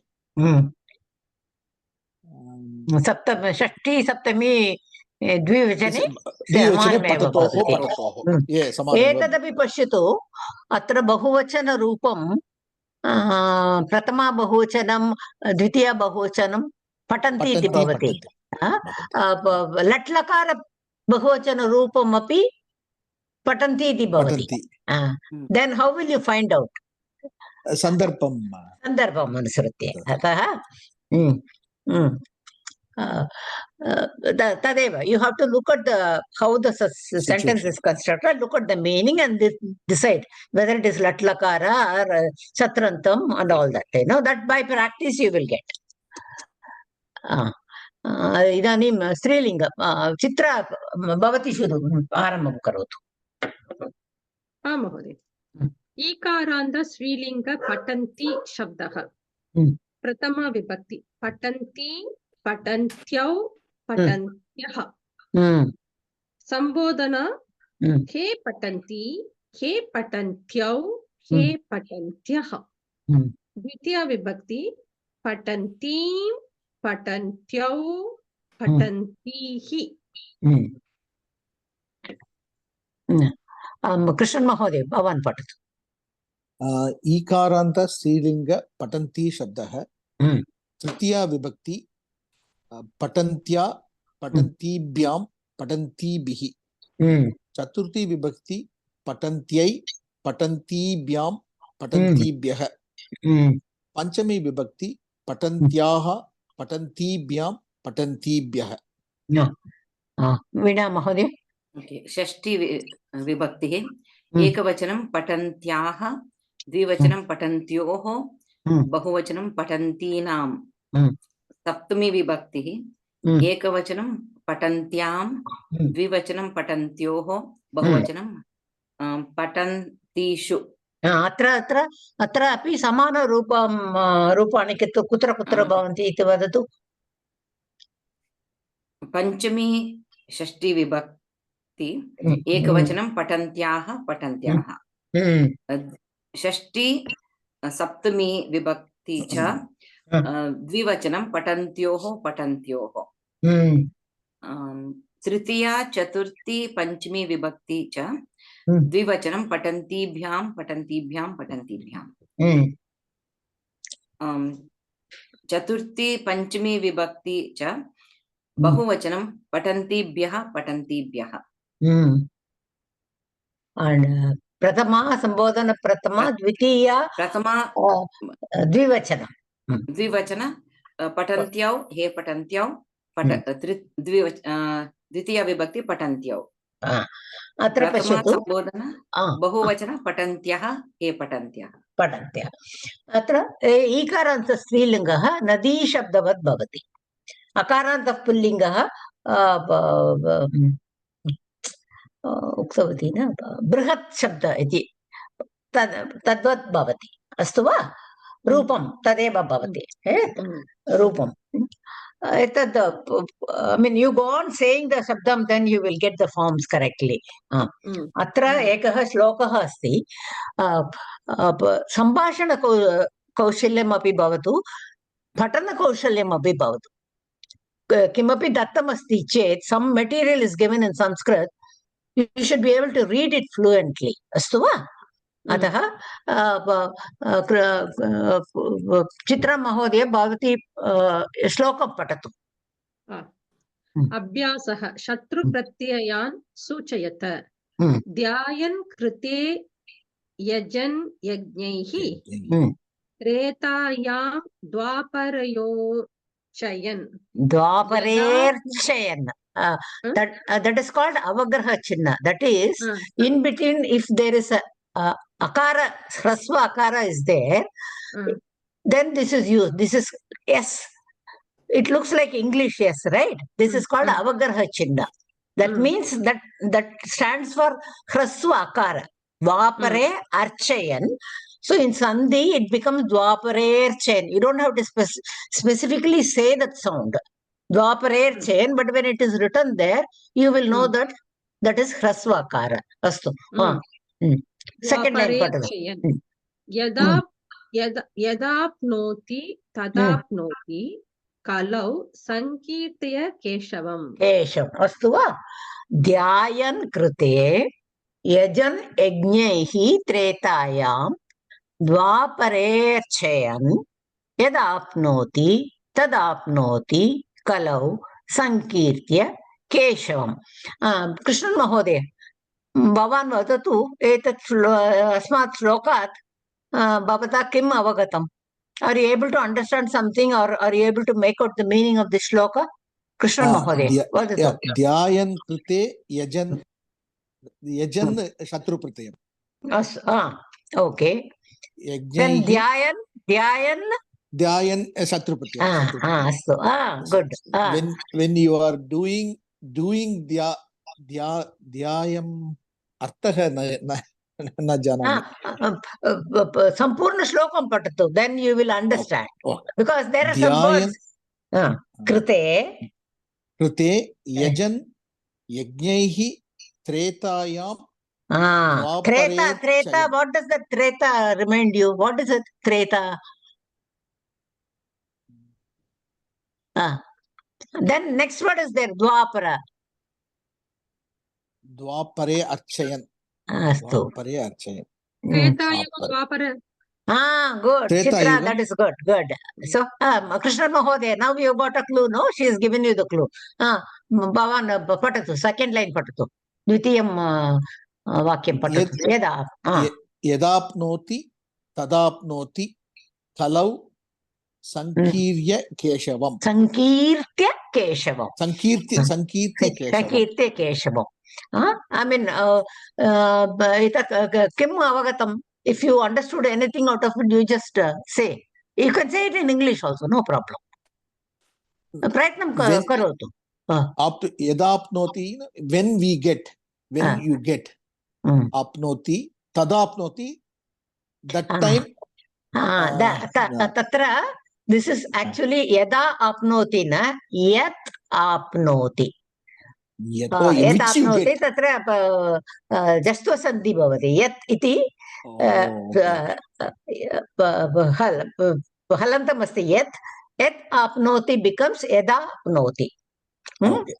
A: षष्ठी सप्तमी द्विवचने
B: पठतोः पठतोः।
A: एतदपि पश्यतु, अत्र बहुवचनरूपं प्रथमा बहुवचनं द्वितीया बहुवचनं पठन्ति इति भवति। लट् लकार बहुवचनरूपम् अपि पठन्ति इति भवति। Then how will you find out? सन्दर्भम् अनुसृत्य। अतः Tadeva. You have to look at how the sentence is constructed, look at the meaning, and decide whether it is lat lakara or chatrantam and all that. That by practice you will get. इदानीं स्त्रीलिङ्ग चित्रा भवती शुरु आरम्भं करोतु.
C: महोदय. ईकारान्त स्त्रीलिङ्ग पठन्ति शब्दः. प्रथमा विभक्ति पठन्ति, पठन्त्यौ, पठन्त्यः. संबोधना हे पठन्ति, हे पठन्त्यौ, हे पठन्त्यः. द्वितीया विभक्ति पठन्तीं, पठन्त्यौ, पठन्तीः.
A: कृष्णन् महोदय भवान् पठतु.
B: ईकारान्त स्त्रीलिङ्ग पठन्ति शब्दः. तृतीया विभक्ति पठन्त्या, पठन्तीभ्यां, पठन्तीभिः. चतुर्थी विभक्ति पठन्त्यै, पठन्तीभ्यां, पठन्तीभ्यः. पंचमी विभक्ति पठन्त्याः, पठन्तीभ्यां, पठन्तीभ्यः.
A: वीणा महोदय.
D: षष्ठी विभक्तिः एकवचनं पठन्त्याः, द्विवचनं पठन्त्योः, बहुवचनं पठन्तीनां. सप्तमी विभक्तिः एकवचनं पठन्त्यां, द्विवचनं पठन्त्योः, बहुवचनं पठन्तीषु.
A: अत्र अपि समानरूपाणि कुत्र कुत्र भवन्ति इति वदतु.
D: पंचमी षष्ठी विभक्ति एकवचनं पठन्त्याः, पठन्त्याः. षष्ठी सप्तमी विभक्ति च द्विवचनं पठन्त्योः, पठन्त्योः. तृतीया चतुर्थी पंचमी विभक्ति च द्विवचनं पठन्तीभ्यां, पठन्तीभ्यां, पठन्तीभ्यां. चतुर्थी पंचमी विभक्ति च बहुवचनं पठन्तीभ्यः, पठन्तीभ्यः.
A: प्रथमा संबोधन प्रथमा, द्वितीया
D: प्रथमा
A: द्विवचन
D: पठन्त्यौ, हे पठन्त्यौ. द्वितीया विभक्ति पठन्त्यौ.
A: अत्र पश्यतु.
D: संबोधन बहुवचन पठन्त्यः, हे पठन्त्यः.
A: पठन्त्यः. अत्र ईकारान्त स्त्रीलिङ्गः नदी शब्दवत् भवति. अकारान्त पुल्लिङ्गः उक्तवती न, बृहत् शब्द इति तद्वत् भवति. अस्तु वा? रूपं तदेव भवति. रूपं एतद् I mean you go on saying the shabdam, then you will get the forms correctly. अत्र एकः श्लोकः अस्ति. सम्भाषण कौशल्यमपि भवतु, पठनकौशल्यमपि भवतु. किमपि दत्तमस्ति चेत् some material is given in Sanskrit, you should be able to read it fluently. अस्तु वा? अतः चित्रा महोदय भवती श्लोकं पठतु.
C: अभ्यासः शत्रुप्रत्ययान् सूचयत. ध्यायन् कृते यजन् यज्ञैः, त्रेतायां द्वापरयोर्चयन्.
A: द्वापरेर्चयन्. That is called avagraha chinna. That is in between, if there is a akara, hrasva akara is there, then this is used. This is yes. It looks like English yes, right? This is called avagraha chinna. That means that stands for hrasva akara. Dvapare archayan. So in Sandhi, it becomes Dwaparerchen. You don't have to specifically say that sound. Dwaparerchen, but when it is written there, you will know that that is Hrasvakara. Astu. Second line.
C: Yadapnoti tadapnoti kalau sankirtya keshavam.
A: Keshavam. Astu va? Dhyayan krute yajan yajnaihi tretayam द्वापरेर्चयन् यदाप्नोति तदाप्नोति कलौ संकीर्त्य केशवम्. कृष्णन् महोदय, भवान् वदतु, एतत् अस्मात् श्लोकात् भवता किम् अवगतम्? Are you able to understand something, or are you able to make out the meaning of the shloka? Krishnan Mahodaya. Vadatu.
B: Dhyayan krite yajan shatru pratyam.
A: Okay. Then dhyayan
B: shatru pratyam.
A: astu. Good.
B: When you are doing dhyayam artha na janami.
A: Sampurna shlokam patatu. Then you will understand. Because there are some words. Krite yajan yajnaihi tretayam. Treta. What does that treta remind you? What is it? Treta. Then next word is there. Dwapara.
B: Dwapare archayan.
A: Astu.
B: Dwapare archayan.
C: Tretayuga Dwapara.
A: Good.
B: Treta
A: Chitra,
B: Yuga.
A: that is good. Good. So, Krishna Mahodaya, now you got a clue, no? She has given you the clue. Bhavan, patatu, second line patatu. Dvitiyam vakyam patatu. Yeda.
B: Yadapnoti, tadapnoti, kalau, sankirya keshavam.
A: Sankirtya Keshavam.
B: Sankirtya keshavam.
A: Sankirtya Keshavam. I mean, Kim Avagatam. If you understood anything out of it, you just say. You can say it in English also, no problem. Prayatnam karotu.
B: Yadapnoti, when you get, apnoti, tadapnoti, that time.
A: Tatra, this is actually yada apnoti na, yat apnoti. Yat apnoti, tatra jastva sandhi bhavati. Yat iti halantam asti yat. Yat apnoti becomes yada apnoti.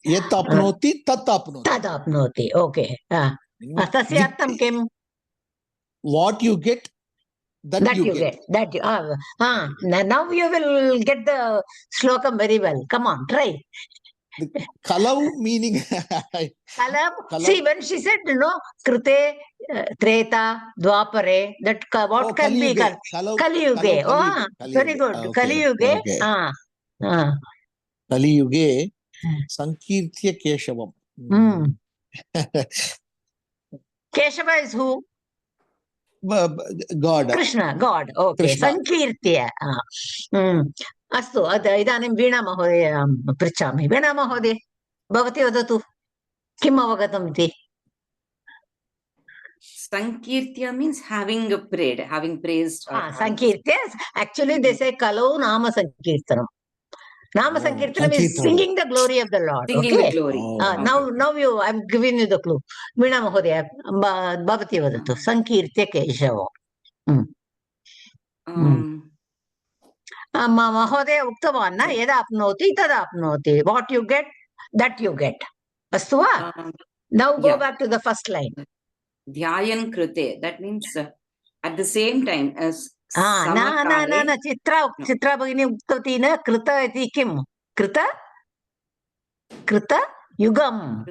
B: Yat apnoti, tat apnoti.
A: Tad apnoti, okay. Tasyartham kim?
B: What you get, that you get.
A: Now you will get the shlokam very well. Come on, try.
B: Kalau meaning.
A: Kalam. See, when she said, krite, treta, dwapare, that what can be? Kaliyuge. Very good. Kaliyuge.
B: Kaliyuge, sankirtya keshavam.
A: Keshava is who?
B: God.
A: Krishna, God. Okay. Krishna. Sankirtya. Astu, idanim Veena Mahodaya pritchami. Veena Mahodaya, bhavati vadatu. Kim avagatam iti?
D: Sankirtya means having praised.
A: Sankirtya. Actually, they say Kalau Nama Sankirtanam. Nama Sankirtanam is singing the glory of the Lord.
D: Singing the glory.
A: Now I'm giving you the clue. Veena Mahodaya, bhavati vadatu. Sankirtya Keshavam. Mahodaya Uktavan, yada apnoti, tada apnoti. What you get, that you get. Astu va? Now go back to the first line.
D: Dhyayan krite. That means at the same time as
A: na. Chitra bhagini uktavati na krita iti kim? Krita yugam.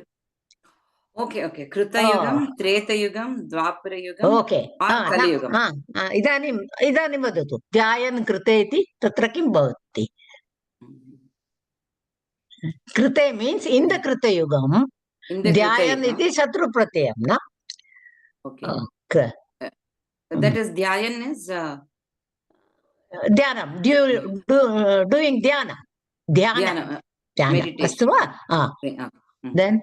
D: Okay. Krita yugam, Treta yugam, Dwapara yugam.
A: Okay.
D: Kali yugam.
A: Idanim vadatu. Dhyayan krite iti tatra kim bhavati. Krite means in the krita yugam. Dhyayan iti shatru pratyam, na?
D: Okay. That is dhyayan is
A: dhyanam. Doing dhyana. Dhyana. Astu va? Then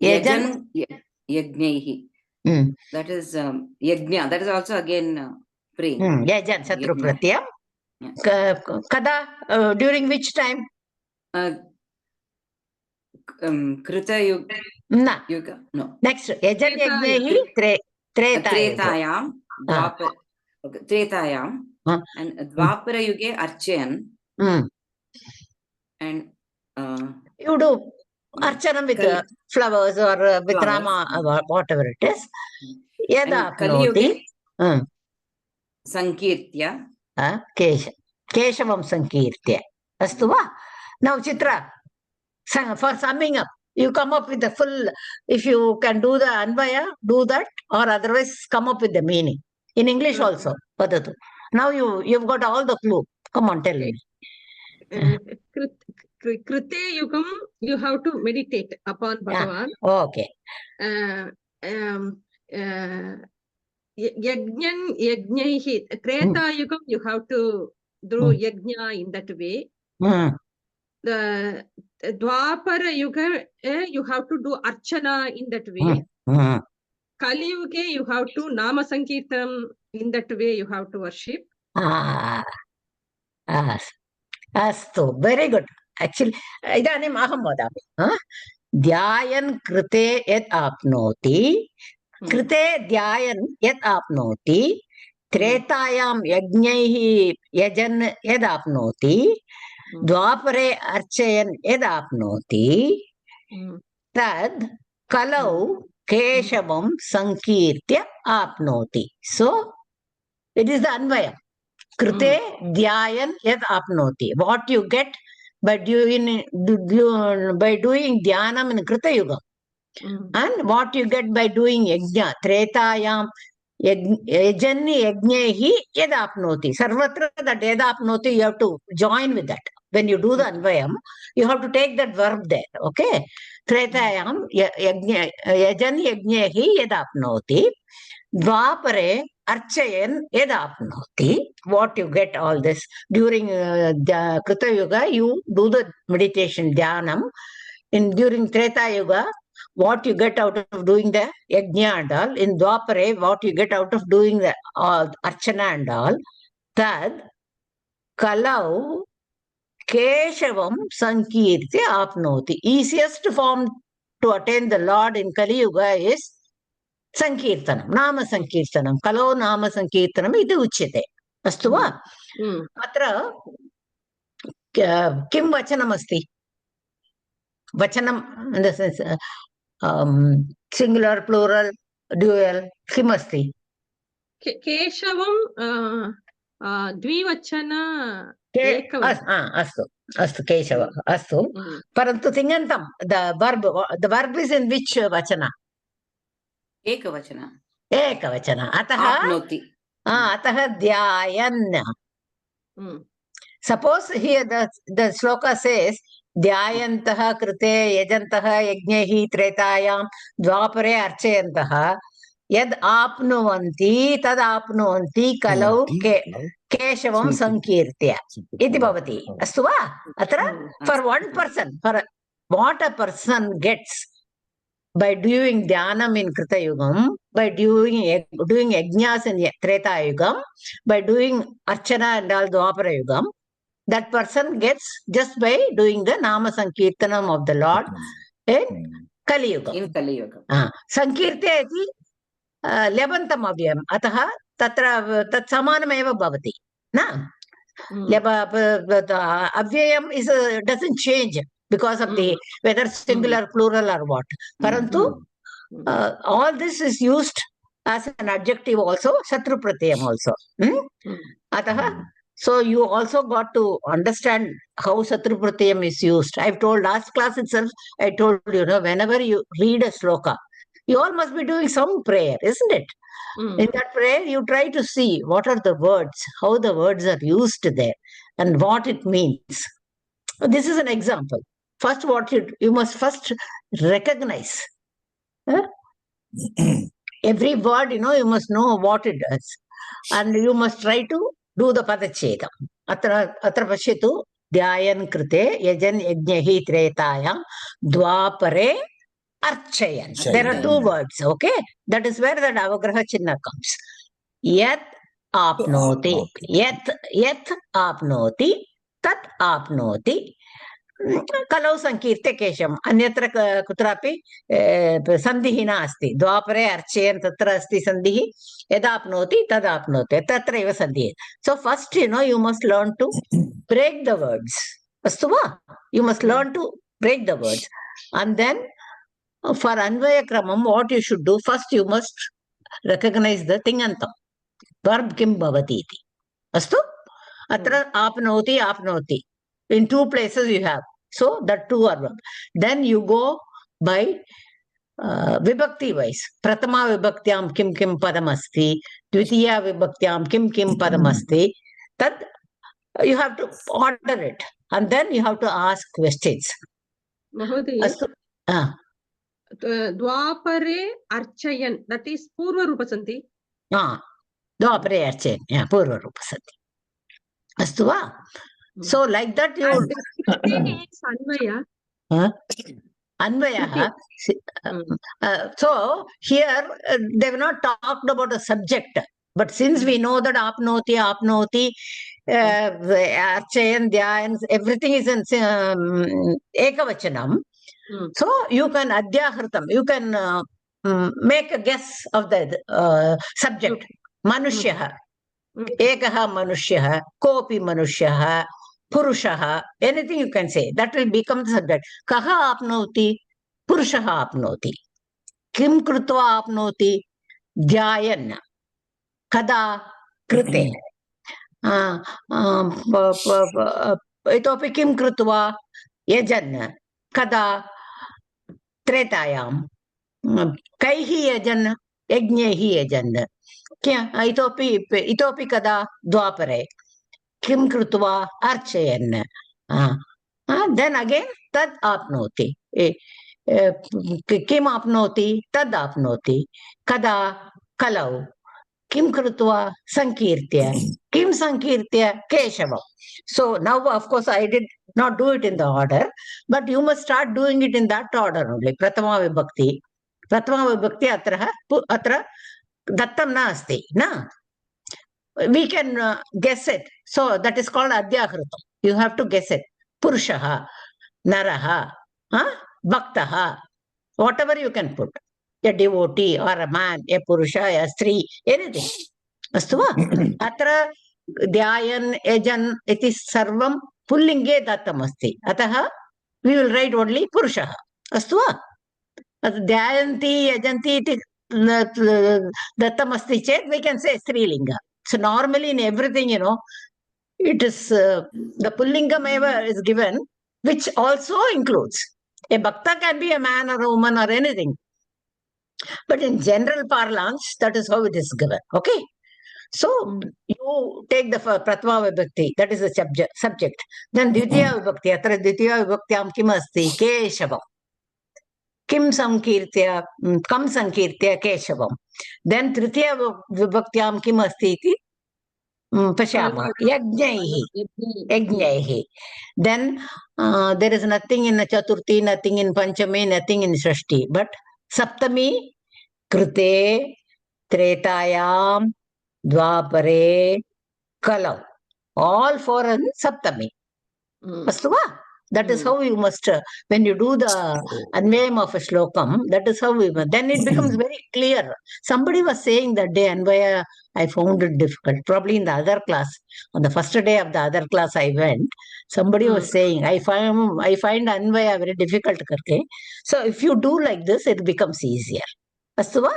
D: Yajnaihi. That is yajna. That is also again praying.
A: Yajan shatru pratyam. Kada, during which time?
D: Krita yuga. No.
A: Next. Yajan yajnaihi
D: Tretayam. Tretayam. And Dwapara yuge archayan. And
A: you do archanam with flowers or with Rama, whatever it is. Yada apnoti.
D: Sankirtya.
A: Keshavam Sankirtya. Astu va? Now Chitra, for summing up, you come up with the full, if you can do the Anvaya, do that, or otherwise come up with the meaning. In English also. Now you've got all the clue. Come on, tell me.
C: Krite Yugam, you have to meditate upon Bhagavan.
A: Okay.
C: Yajnaihi, Treta Yugam, you have to do yajna in that way. The Dwapara Yuga, you have to do archana in that way. Kali Yuga, you have to Nama Sankirtanam in that way, you have to worship.
A: Astu, very good. Actually, idanim aham vadami. Dhyayan krite yad apnoti. Krite dhyayan yad apnoti. Tretayam yajnaihi yajan yad apnoti. Dwapare archayan yad apnoti. Tad kalau keshavam sankirtya apnoti. So, it is the Anvayam. Krite dhyayan yad apnoti. What you get by doing dhyanam in Krita Yuga. And what you get by doing yajna. Tretayam yajanni yajnehi yad apnoti. Sarvatra that yad apnoti, you have to join with that. When you do the Anvayam, you have to take that verb there. Okay. Tretayam yajan yajnehi yad apnoti. Dvapare archayan yad apnoti. What you get all this during the Krita Yuga, you do the meditation dhyanam. During Treta Yuga, what you get out of doing the yajna and all. In Dwapare, what you get out of doing the archana and all. Tad kalau keshavam sankirtya apnoti. Easiest form to attain the Lord in Kali Yuga is Sankirtanam, Nama Sankirtanam, Kalo Nama Sankirtanam, iti uchyate. Astu va? Atra kim vachanam asti? Vachanam in the sense singular, plural, dual, kim asti?
C: Keshavam Dvivachana
A: Astu, Keshava, Astu. Parantu Tingantam, the verb is in which vachana?
D: Ekavachana.
A: Ekavachana. Ataha dhyayan. Suppose here the sloka says dhyayantaha krite yajantaha yajnehi tretayam dvapare archayantaha yad apnuvanti tad apnuvanti kalau keshavam sankirtya iti bhavati. Astu va? Atra for one person, for what a person gets by doing dhyanam in Krita Yugam, by doing yajnas in Treta Yugam, by doing archana and all Dwapara Yugam, that person gets just by doing the Nama Sankirtanam of the Lord in Kali Yuga.
D: In Kali Yuga.
A: Sankirtya iti lebantam avyam. Ataha tatra tat samanam eva bhavati. Na? Avyayam is doesn't change because of the whether singular, plural or what. Parantu, all this is used as an adjective also, Satru Pratyayam also. Ataha, so you also got to understand how Satru Pratyayam is used. I've told last class itself, I told you, whenever you read a sloka, you all must be doing some prayer, isn't it? In that prayer, you try to see what are the words, how the words are used there, and what it means. This is an example. First, what you must first recognize. Every word, you must know what it does. And you must try to do the padachedam. Atra pashyatu dhyayan krite yajan yajnehi tretayam dvapare archayan. There are two words, okay? That is where the avagraha chinna comes. Yat apnoti. Yat apnoti. Tat apnoti. Kalau sankirte kesham. Anyatra kutrapi sandhihi na asti. Dwapare archayan tatra asti sandhihi. Yadapnoti tadapnoti. Tatra eva sandhihi. So first, you must learn to break the words. Astu va? You must learn to break the words. And then for Anvaya Kramam, what you should do, first you must recognize the Tingantam. Verb kim bhavati iti. Astu? Atra apnoti. In two places you have. So that two are verb. Then you go by vibhakti wise. Pratama vibhaktyam kim padam asti. Dvitiya vibhaktyam kim padam asti. Tad you have to order it. and then you have to ask questions.
C: Mahodaya,
A: Astu.
C: Dwapare Archayan, that is Purva Rupa Santi.
A: Dwapare Archayan, yeah, Purva Rupa Santi. Astu va? So like that you...
C: And is Anvaya.
A: Anvaya. So here they have not talked about a subject. But since we know that apnoti, archayan, dhyayan, everything is in ekavachanam. So you can adhyahritam, you can make a guess of the subject. Manushyaha, ekaha manushyaha, kopi manushyaha, purushaha, anything you can say. That will become the subject. Kaha apnoti, purushaha apnoti. Kim krutva apnoti, dhyayan. Kada krite. Itopi kim krutva yajan. Kada tretayam. Kaihi yajan. Yajnehi yajan. Itopi kada dwapare. Kim krutva archayan. Then again tad apnoti. Kim apnoti tad apnoti. Kada kalau. Kim krutva sankirtya. Kim sankirtya keshavam. So now, of course, I did not do it in the order, but you must start doing it in that order only. Pratama vibhakti. Pratama vibhakti atra dattam na asti. Na? We can guess it. So that is called adhyahritam. You have to guess it. Purushaha, naraha, bhaktaha, whatever you can put. A devotee or a man, a purusha, a stri, anything. Astu va? Atra dhyayan, yajan, iti sarvam pullinge dattam asti. Ataha, we will write only purushaha. Astu va? Dhyayanti, yajanti, iti dattam asti chet, we can say strilinga. So normally in everything, it is the pullingam eva is given, which also includes. A bhakta can be a man or a woman or anything. But in general parlance, that is how it is given. Okay? So, you take the Pratma Vibhakti, that is the subject. Then Dvitiya Vibhakti, atra Dvitiya Vibhaktyam kim asti? Keshavam. Kim sankirtya, kam sankirtya keshavam. Then Tritiya Vibhaktyam kim asti iti? Pashyama. Yajnaihi. Then there is nothing in Chaturthi, nothing in Panchami, nothing in Shashti. But Saptami, Krute, Tretayam, Dwapare, Kalau. All four are Saptami. Astu va? That is how you must, when you do the Anvayam of a Shlokam, that is how we must. Then it becomes very clear. Somebody was saying that day, Anvaya, I found it difficult. Probably in the other class, on the first day of the other class I went, somebody was saying, I find Anvaya very difficult. Karke. So if you do like this, it becomes easier. Astu va?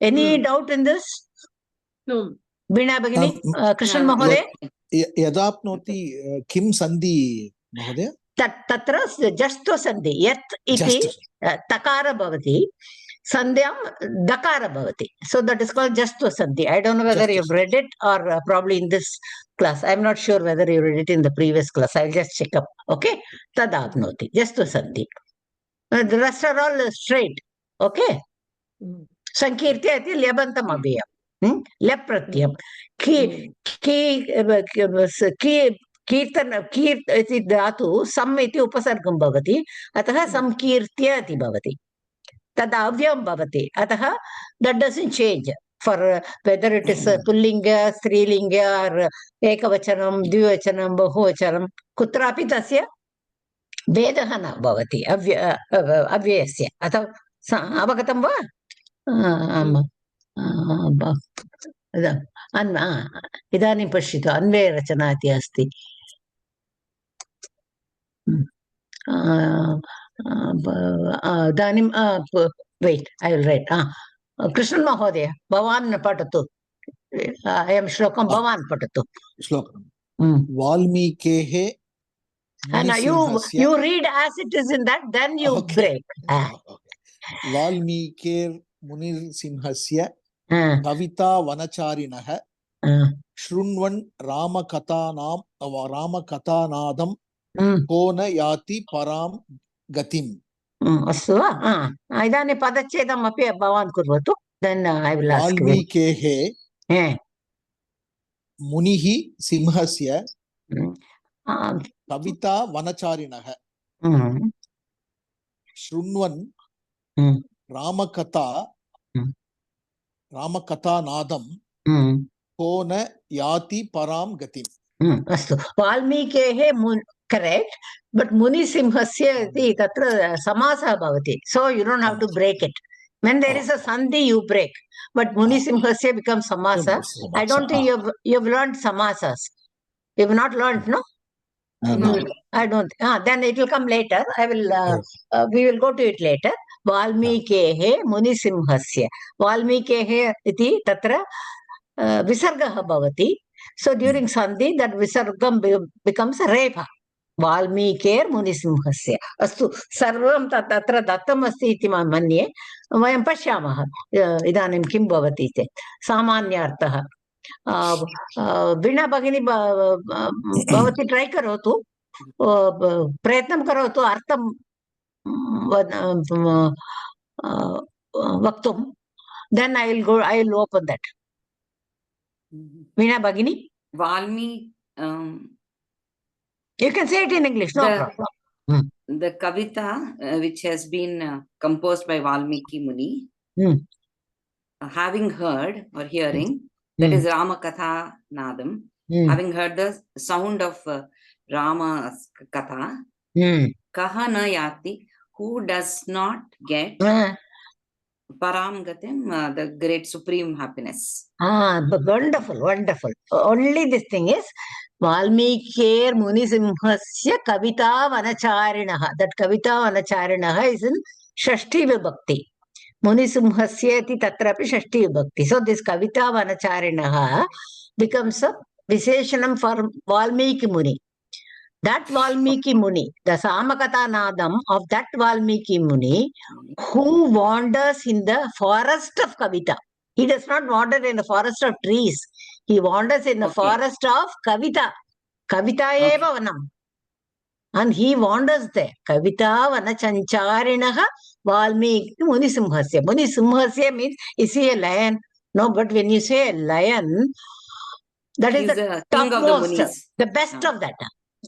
A: Any doubt in this?
C: No.
A: Veena Bhagini, Krishnan Mahodaya?
B: Yadapnoti kim sandhi, Mahodaya?
A: Tatra jasto sandhi. Yat iti takara bhavati. Sandhyam dakara bhavati. So that is called jasto sandhi. I don't know whether you've read it or probably in this class. I'm not sure whether you read it in the previous class. I'll just check up. Okay? Tadapnoti. Jasto sandhi. The rest are all straight. Okay? Sankirtya iti lyabantam abhyam. Lep pratyam. Kirtana, iti dhatu, sam iti upasargam bhavati, ataha samkirtya iti bhavati. Tada avyam bhavati. Ataha, that doesn't change for whether it is pullinga, strilinga, or ekavachanam, dvivachanam, bahuvachanam, kutrapi tasya vedaha na bhavati, avyasya. Ataha, avagatam va? इदानीं पश्यतु अन्वयरचना इति अस्ति इदानीं wait, I will write. Krishnan Mahodaya, Bhavan patatu. Ayam shlokam Bhavan patatu.
B: Shlokam. Valmikehe.
A: And you read as it is in that, then you break.
B: Valmikehe Munir Simhasya Kavita Vanacharinaha Shrunvan Ramakatanadam को न याति परां गतिम्.
A: अस्तु वा? इदानीं पदच्छेदमपि भवान् कुर्वतु. Then I will ask.
B: वाल्मीकेः मुनिः सिंहस्य कविता वनचारिणः शृण्वन् रामकथानादं को न याति परां गतिम्.
A: अस्तु. वाल्मीकेः correct, but मुनिसिंहस्य इति तत्र समासः भवति. So you don't have to break it. When there is a sandhi, you break. But मुनिसिंहस्य becomes samasa. I don't think you've learned samasas. You've not learned, no?
B: No.
A: I don't. Then it will come later. We will go to it later. Valmikehe Munisimhasya. Valmikehe iti tatra visargah bhavati. So during sandhi, that visargam becomes repa. Valmikeher Munisimhasya. Astu sarvam tatra dattam asti iti manye. Vayam pashyamah. Idanim kim bhavati te. Samanyartah. वीणा भगिनी भवती try करोतु, प्रयत्नं करोतु अर्थं वक्तुं. Then I will open that. Veena भगिनी, you can say it in English, no problem.
D: The Kavita which has been composed by Valmiki Muni, having heard or hearing, that is Ramakatha Nadam. Having heard the sound of Rama's Katha, Kahana Yati, who does not get Param Gatim, the great supreme happiness.
A: Wonderful, wonderful. Only this thing is Valmikeher Munisimhasya Kavita Vanacharinaha. That Kavita Vanacharinaha is in Shashti Vibhakti. Munisimhasya iti tatrapi Shashti Vibhakti. So this Kavita Vanacharinaha becomes a Visheshanam for Valmiki Muni. That Valmiki Muni, the Samakatha Nadam of that Valmiki Muni, who wanders in the forest of Kavita. He does not wander in the forest of trees. He wanders in the forest of Kavita. Kavita eva vanam. And he wanders there. Kavita vanacharinaha Valmiki Munisimhasya. Munisimhasya means, is he a lion? No, but when you say a lion, that is the topmost, the best of that.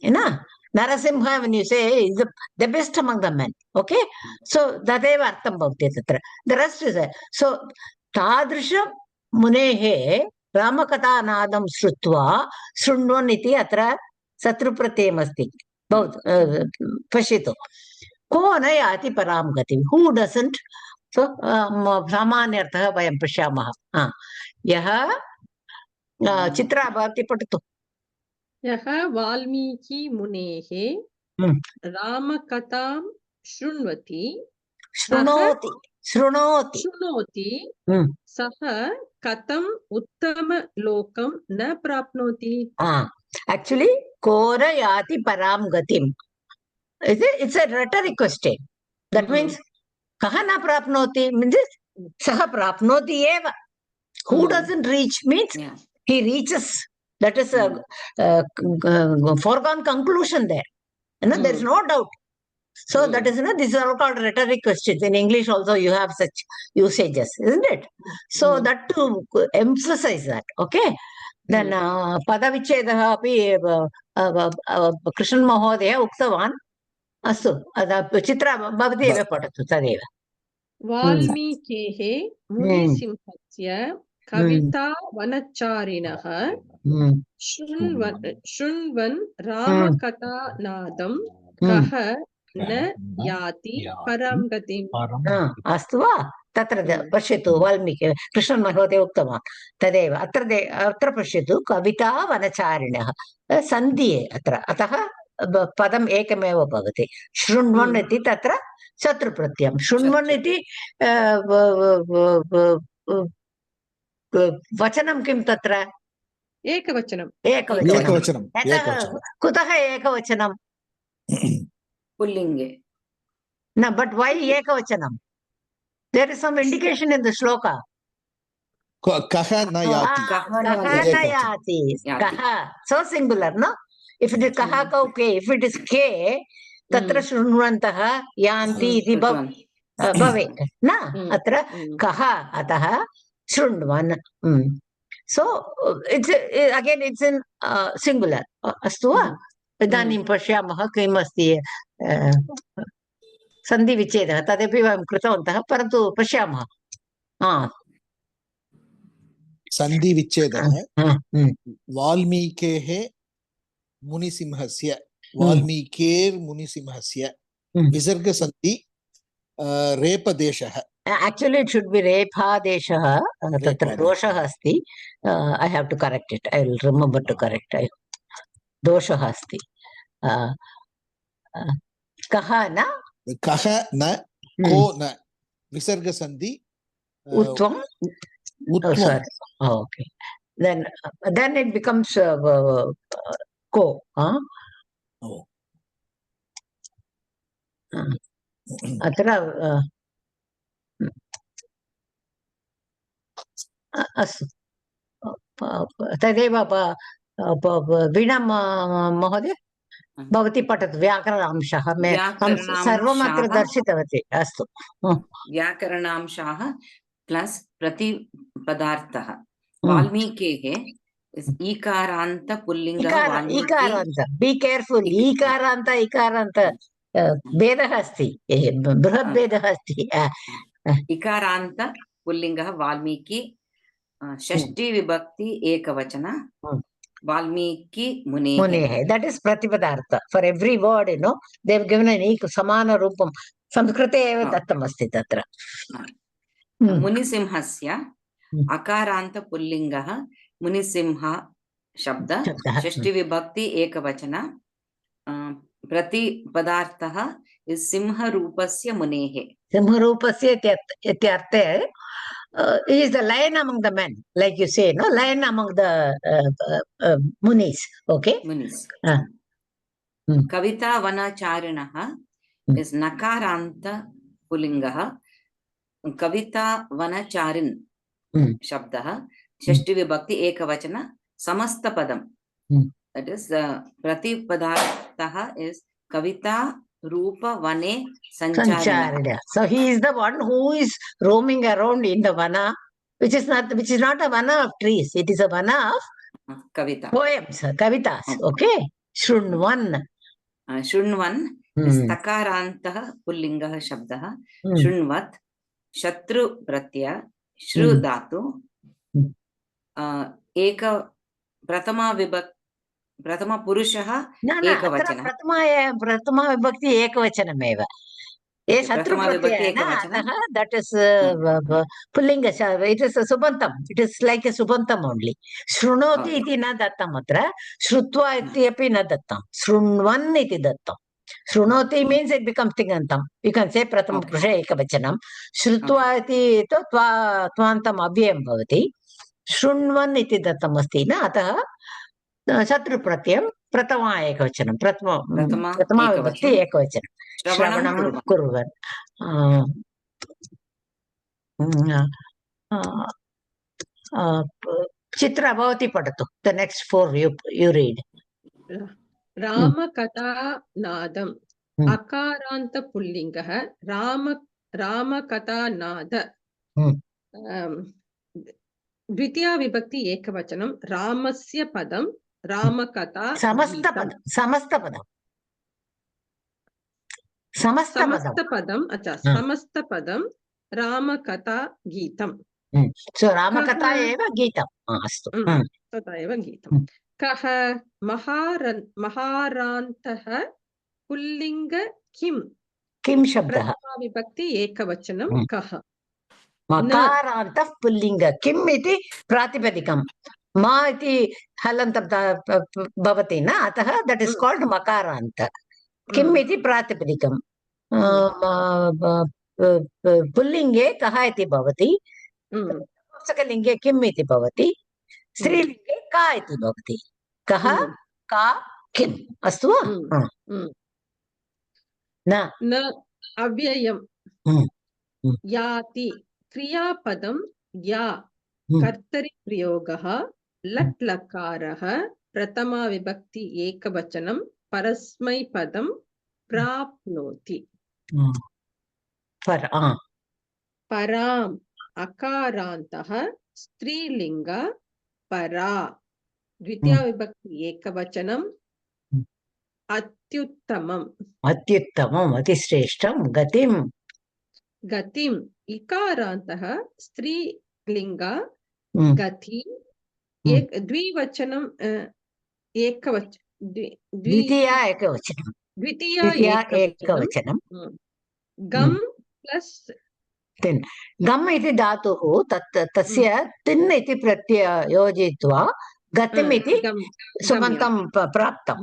A: You know, Narasimha, when you say, is the best among the men. Okay? So, Tadeva Artham Bhavati Tatra. The rest is there. So, Tadrisha Munehe Ramakatha Nadam Shrutva Shrunvan iti atra Satrupratyam asti. Both. Pashito. Ko anayati param gati. Who doesn't? So, Samanyartha vayam pashyamaha. Yaha Chitra bhavati patatu.
C: Yaha Valmiki Munehe Ramakatam Shrunvati Shrunoti Saha Katam Uttama Lokam Na Prapnoti.
A: Actually, Kora Yati Param Gatim. It's a rhetoric question. That means Kahana Prapnoti means Saha Prapnoti eva. Who doesn't reach means he reaches. That is a foregone conclusion there. You know, there is no doubt. So that is, you know, these are all called rhetoric questions. In English also you have such usages, isn't it? So that to emphasize that, okay? Then Padavichedaha api Krishna Mahodaya uktavan. Astu, Chitra bhavati eva patatu tadeva.
C: Valmikehe Munisimhasya Kavita Vanacharinaha Shunvan Ramakatha Nadam Kaha Na Yati Param Gatim.
A: Astu va? Tatra pashyatu Valmiki Krishna Mahodaya uktama. Tadeva. Atra pashyatu Kavita Vanacharinaha. Sandhiye atra. Ataha padam ekameva bhavati. Shrunvan iti tatra Satrupratyam. Shrunvan iti Vachanam kim tatra?
C: Ekavachanam.
B: Ekavachanam.
A: Kutaha ekavachanam?
D: Pullinge.
A: No, but why ekavachanam? There is some indication in the shloka.
B: Kaha na yati.
A: Kaha na yati. Kaha. So singular, no? If it is kaha, kau, ke, if it is ke, tatra shrunvantah yanti iti bhavet. Na? Atra kaha ataha shrunvan. So it's again it's in singular. Astu va? Idanim pashyamah kim asti sandhi vichedah tadapi vayam kritavantah parantu pashyamah.
B: सन्धि विच्छेदः वाल्मीकेः मुनिसिंहस्य वाल्मीकेर्मुनिसिंहस्य विसर्गसन्धि रेपदेशः.
A: Actually it should be repha-deshah. Tatra doshah asti. I have to correct it. I will remember to correct it. Doshah asti. Kaha na?
B: Kaha na, ko na. Visargasandhi.
A: Utvam. Oh, sorry. Oh, okay. Then it becomes ko.
B: Oh.
A: Atra अस्तु तदेव वीणा महोदय भवती पठतु व्याकरणांशः सर्वम् अत्र दर्शितवती. अस्तु
D: व्याकरणांशाः plus प्रतिपदार्थः वाल्मीकेः ईकारान्त पुल्लिङ्गः
A: ईकारान्त B careful ईकारान्त इकारान्त भेदः अस्ति बृहत् भेदः अस्ति.
D: इकारान्त पुल्लिङ्गः वाल्मीकि षष्ठी विभक्ति एकवचन Valmiki मुनेः.
A: That is प्रतिपदार्थ. For every word, you know, they have given an samana रूपं. संस्कृते एव दत्तम् अस्ति तत्र.
D: मुनिसिंहस्य अकारान्त पुल्लिङ्गः मुनिसिंह शब्द षष्ठी विभक्ति एकवचन प्रतिपदार्थः सिंहरूपस्य मुनेः.
A: सिंहरूपस्य इत्यर्थे he is the lion among the men, like you say, no, lion among the munis. Okay.
D: Munis. Kavita Vanacharinaha is Nakaranta Pullingaha. Kavita Vanacharin Shabdaha Shashti Vibhakti Ekavachana Samasta Padam. That is Pratipadarthaha is Kavita Rupa Vane Sancharina.
A: So he is the one who is roaming around in the vana, which is not a vana of trees. It is a vana of
D: Kavita.
A: Poems, kavitas. Okay. Shrunvan.
D: Shrunvan is Takarantah Pullingaha Shabdaha. Shrunvat Shatru Pratya Shru Dhatu Eka Pratama Vibhakti Pratama Purushaha Ekavachana.
A: Pratama Vibhakti Ekavachanameva. That is Pullinga. It is a Subhantam. It is like a Subhantam only. Shrunoti iti na dattam atra. Shrutva iti api na dattam. Shrunvan iti dattam. Shrunoti means it becomes Tingantam. You can say Pratama Purusha Ekavachanam. Shrutva iti tvantam abhyayam bhavati. Shrunvan iti dattam asti na. Ataha Shatru Pratyam Pratama Ekavachanam. Pratama Vibhakti Ekavachanam. Shravanam Kuruvan. Chitra Bhavati Padatu. The next four you read.
C: Ramakatha Nadam. Akaranta Pullingaha. Ramakatha Nada. Dvitiya Vibhakti Ekavachanam. Ramasya Padam. Ramakatha.
A: Samasta Padam. Samasta Padam. Samasta Padam. Ramakatha Geetam. So Ramakatha eva Geetam. Astu.
C: Tata eva Geetam. Kaha Maharantaha Pullinga Kim.
A: Kim Shabdaha.
C: Pratama Vibhakti Ekavachanam. Kaha.
A: Makarantah Pullinga. Kim iti Pratipadikam. Ma iti halantam bhavati na. Ataha that is called Makaranta. Kim iti Pratipadikam. Pullinge kaha iti bhavati. Sakalinge kim iti bhavati. Strilinge ka iti bhavati. Kaha, ka, kim. Astu va? Na
C: avyayam. Yati. Kriyapadam ya. Kartari priyogaha. Lat lakaraha. प्रथमा विभक्ति एकवचनं परस्मैपदं प्राप्नोति. पराम् अकारान्तः स्त्रीलिंग परा. द्वितीया विभक्ति एकवचनं अत्युत्तमम्.
A: अत्युत्तमम्, अतिश्रेष्ठं, गतिं.
C: गतिम् इकारान्तः स्त्रीलिंग गति. द्विवचनं
A: द्वितीया एकवचनं.
C: द्वितीया एकवचनं. गम् प्लस्
A: तिन्. गम् इति धातुः, तस्य तिन् इति प्रत्यय योजयित्वा गतिम् इति सुबन्तं प्राप्तम्.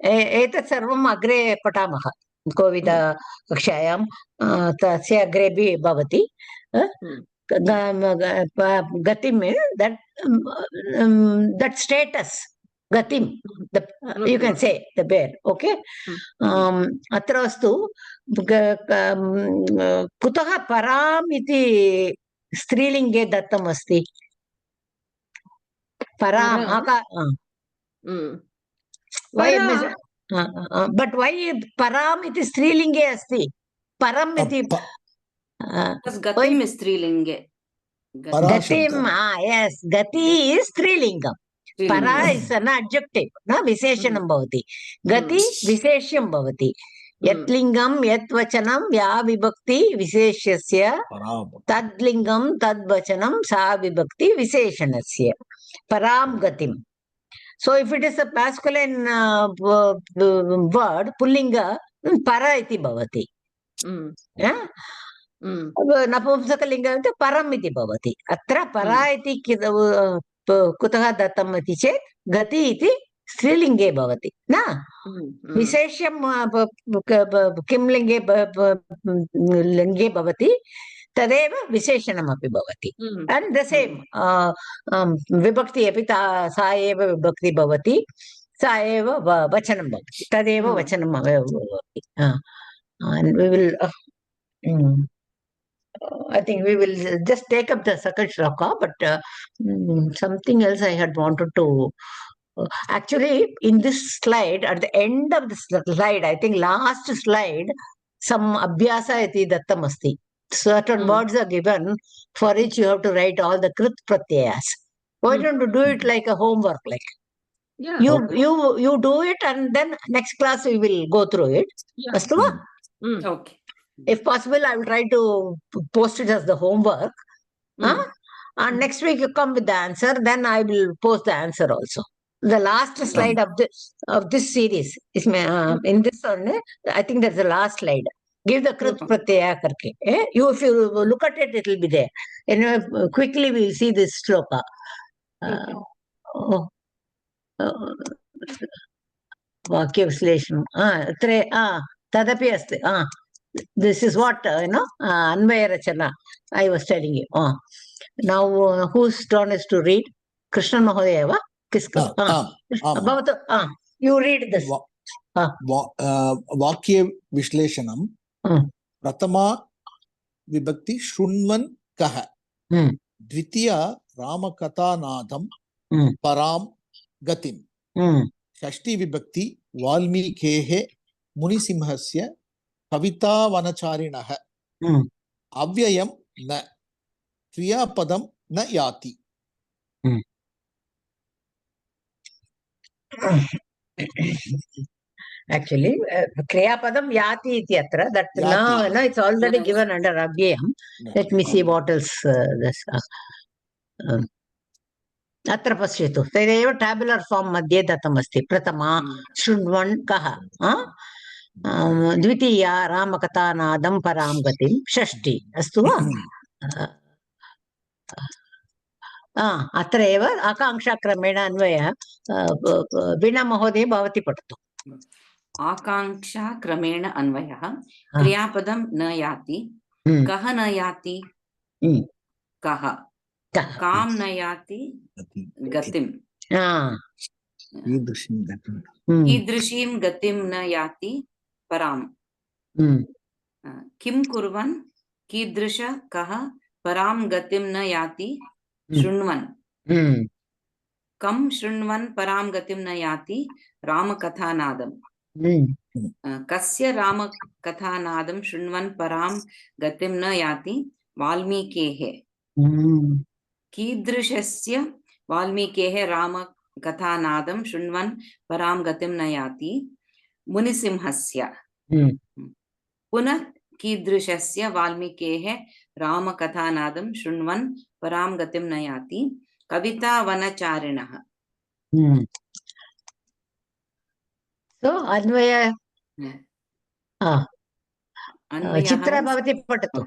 A: एतत् सर्वम् अग्रे पठामः कोविद कक्षायां, तस्य अग्रेपि भवति. Gatim is that status. Gatim, you can say the bear. Okay. Atrastu kutaha param iti strilinge dattam asti. Param. Why? But why param iti strilinge asti? Param iti.
D: Gatim is strilinge.
A: Gatim, yes. Gati is strilingam. Para is an adjective. Na viseshanam bhavati. Gati viseshyam bhavati. Yat lingam, yat vachanam, ya vibhakti viseshyasya. Tad lingam, tad vachanam, sa vibhakti viseshanasya. Param gatim. So if it is a masculine word, pullinga, para iti bhavati. Yeah? नपुंसकलिङ्गं तु परम् इति भवति. अत्र परा इति कुतः दत्तम् इति चेत् गति इति स्त्रीलिङ्गे भवति न. विशेष्यं किं लिङ्गे लिङ्गे भवति तदेव विशेषणमपि भवति. And the same विभक्ति अपि सा एव विभक्ति भवति, सा एव वचनं भवति, तदेव वचनं भवति. And we will I think we will just take up the second shloka, but something else I had wanted to. Actually, in this slide, at the end of this slide, I think last slide, some abhyasa iti dattam asti. Certain words are given for which you have to write all the krit pratyayas. Why don't you do it like a homework? Like you do it, and then next class we will go through it. Yeah.
D: Okay.
A: If possible, I will try to post it as the homework. And next week you come with the answer, then I will post the answer also. The last slide of this series is in this one. I think that's the last slide. Give the krit pratyaya karke. You, if you look at it, it will be there. And quickly we will see this shloka. Vakya visleshanam. Tadapi asti. This is what, Anvaya Rachana, I was telling you. Now, whose turn is to read? Krishnan Mahodaya, Kiska. You read this.
B: Vakya Vishlešanam. Pratama Vibhakti Shrunvan Kaha. Dvitiya Ramakatha Nadam Param Gatim. Shashti Vibhakti Valmikehe Munisimhasya Kavita Vanacharinaha. Avyayam na Kriyapadam na yati.
A: Actually, Kriyapadam yati iti atra. That now it's already given under Avyayam. Let me see what else this. Atra pasyatu. Tadeva tabular form madhye datam asti. Pratama Shrunvan kaha. Dvitiya Ramakatha Nadam Param Gatim. Shashti. Astu va? Atra eva Akanksha Kramena Anvaya Veena Mahodaya Bhavati Patatu.
D: Akanksha Kramena Anvaya Kriyapadam na yati. Kaha na yati. Kaha. Kam na yati. Gatim. Idrishim Gatim na yati. Param. Kim kurvan kidrisha kaha param gatim na yati shrunvan. Kam Shrunvan Param Gatim na Yati Ramakathanadam. Kasya Ramakathanadam Shrunvan Param Gatim na Yati Valmikehe. Kidrishasya Valmikehe Ramakathanadam Shrunvan Param Gatim na Yati Munisimhasya. Punah Kidrishasya Valmikehe Ramakathanadam Shrunvan Param Gatim na Yati Kavita Vanacharinaha.
A: So, Anvaya. Chitra
D: Anvayah.
A: bhavati patatu.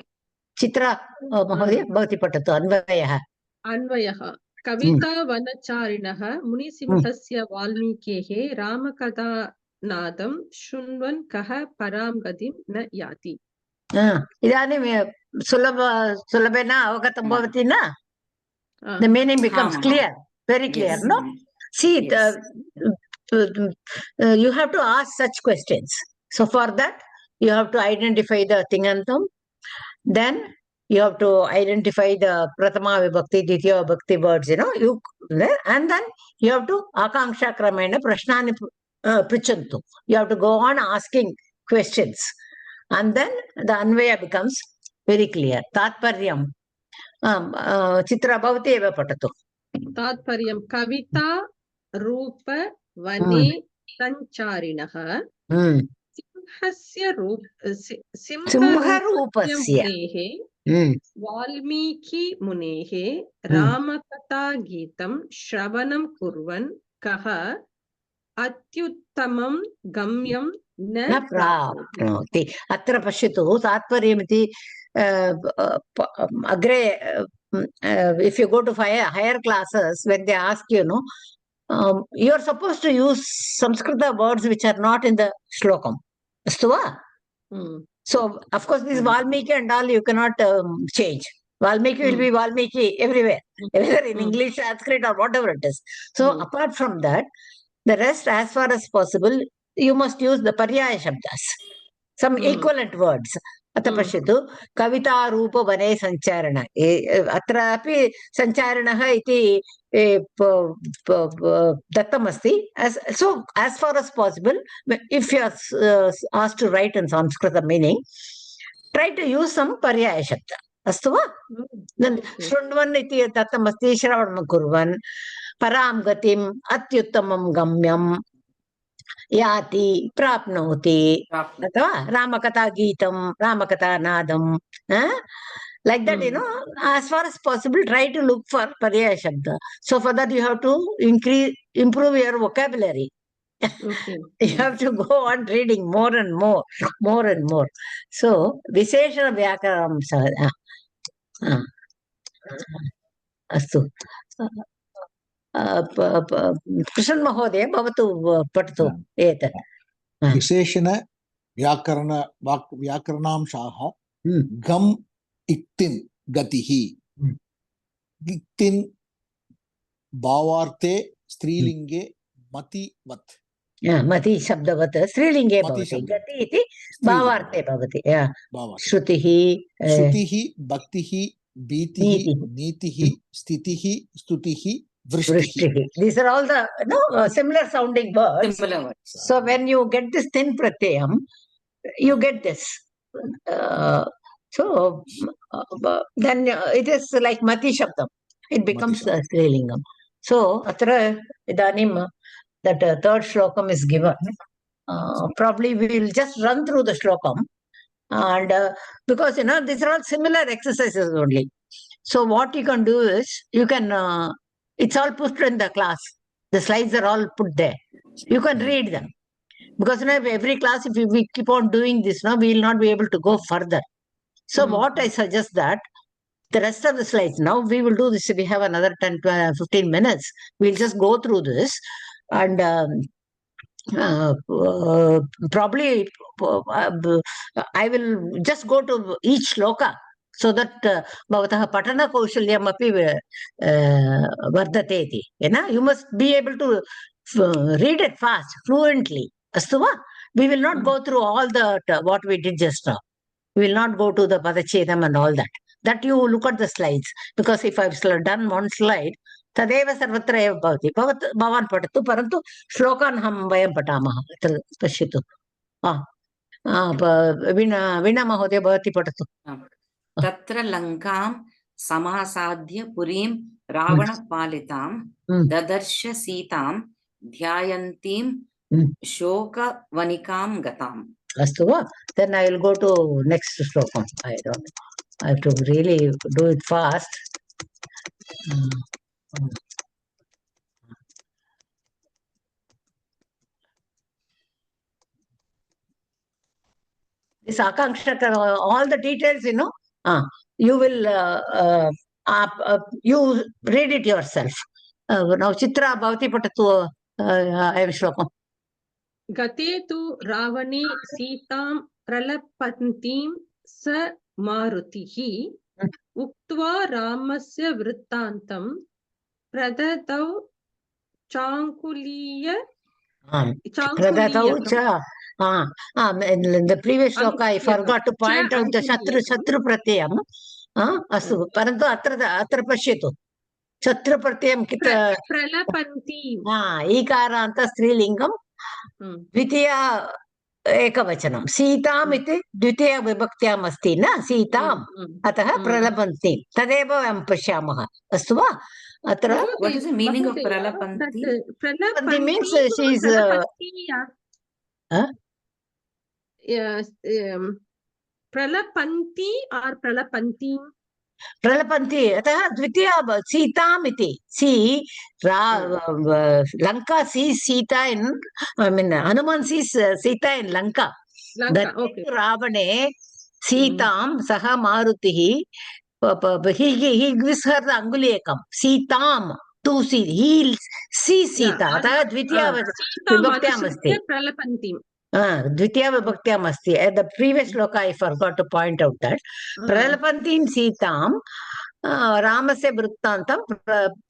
A: Chitra Mahodaya bhavati patatu. Anvayah.
C: Anvayah. Kavita Vanacharinaha Munisimhasya Valmikehe Ramakathanadam Shrunvan Kaha Param Gatim na Yati.
A: Idanim Sulabena Avagatam bhavati na? The meaning becomes clear, very clear,
D: Yes.
A: no? See,
D: Yes.
A: You have to ask such questions. So for that, you have to identify the Tingantam. Then you have to identify the Pratama Vibhakti, Ditya Vibhakti words, and then you have to Akanksha Kramena Prashnani Prichantu. You have to go on asking questions. And then the Anvaya becomes very clear. Tatparyam. Chitra bhavati eva patatu.
C: Tatparyam Kavita Rupa Vane Sancharinah
A: Simharupasya
C: Valmiki Munehe Ramakatha Geetam Shravanam Kurvan Kaha Atyuttamam Gamyam Na
A: Prapnoti. Atra Pashitu Tatparyamiti Agre. If you go to higher classes, when they ask you, you are supposed to use Samskrita words which are not in the shlokam. Astuva? So, of course, this Valmiki and all you cannot change. Valmiki will be Valmiki everywhere, whether in English, Sanskrit, or whatever it is. So, apart from that, the rest, as far as possible, you must use the Paryaya Shabdas, some equivalent words. Ata Pashitu, Kavita Rupa Vane Sancharana. Atra api Sancharanah iti Dattamasti. So, as far as possible, if you are asked to write in Sanskrit meaning, try to use some Paryaya Shabda. Astu va? Then Shrunvan iti Dattamasti Shravanam Kurvan Param Gatim Atyuttamam Gamyam Yati Prapnoti Ramakatha Geetam Ramakatha Nadam. Like that, as far as possible, try to look for Paryaya Shabda. So for that, you have to improve your vocabulary. You have to go on reading more and more. So, Visheshana Vyakaram Astu. Krishan Mahodaya, Bhavatu Patatu Etat.
B: Visheshana Vyakaranamshaha Gam Iktin Gatihi. Iktin Bhavarte Strilinge Mati Vat.
A: Mati Shabdavat Strilinge Bhavati. Gati iti Bhavarte Bhavati. Shrutihi
B: Bhaktihi Bhitihi Nitihi Stitihi Stutihi Vrishtihi.
A: These are all the similar sounding words.
D: Similar words.
A: So when you get this thin pratyayam, you get this. So then it is like Mati Shabdam. It becomes Strilingam. So Atra Idanim, that third shlokam is given. Probably we will just run through the shlokam. And because, these are all similar exercises only. So what you can do is, you can, it's all put in the class. The slides are all put there. You can read them. Because every class, if we keep on doing this, we will not be able to go further. So what I suggest that, the rest of the slides, now we will do this. We have another 10 to 15 minutes. We'll just go through this. And probably I will just go to each shloka so that bhavataha patana kaushalyam api vardate iti. You must be able to read it fast, fluently. Astu va? We will not go through all the what we did just now. We will not go to the padachedam and all that. That you look at the slides. Because if I've done one slide, तदेव सर्वत्र एव भवति भवान् पठतु परन्तु श्लोकान् वयं पठामः अत्र पश्यतु वीणा महोदय भवती पठतु
D: तत्र लङ्कां समासाद्य पुरीं रावणपालितां ददर्श सीतां ध्यायन्तीं शोकवनिकां गताम्.
A: अस्तु वा? Then I will go to next श्लोकम्. I don't know. I have to really do it fast. This Akanksha, all the details, you will, you read it yourself. Now, Chitra, Bhavati Patatu, I have Shlokam.
C: Gate tu Ravane Sitam Pralapantim Sa Marutihi Uktva Ramasya Vrittantam Pradatau Chankuliya
A: Pradatau Cha. In the previous shloka, I forgot to point out the Shatru Pratyam. Astu, Parantu Atra Pashitu. Shatru Pratyam Kita.
C: Pralapantim.
A: Ikaranta Strilingam. Dvitiya Ekavachanam. Sitam iti Dvitiya Vibhaktyam asti na Sitam. Ataha Pralapantim. Tadeva Vam Pashyamaha. Astu va? Atra.
D: What is the meaning of Pralapanti?
A: Pralapanti means she is.
C: Yes, Pralapanti or Pralapantim?
A: Pralapanti. Ataha Dvitiya Sitam iti. See, Lanka sees Sita in, Hanuman sees Sita in Lanka. That
C: Okay.
A: Ravane, Sitam, Saha Marutihi, he gives her the Angulekam. Sitam, to see. He sees Sita. Ataha Dvitiya Vibhaktyam asti.
C: Pralapantim.
A: Dvitiya Vibhaktyam asti. At the previous shloka, I forgot to point out that. Pralapantim Sitam, Ramasya Vrittantam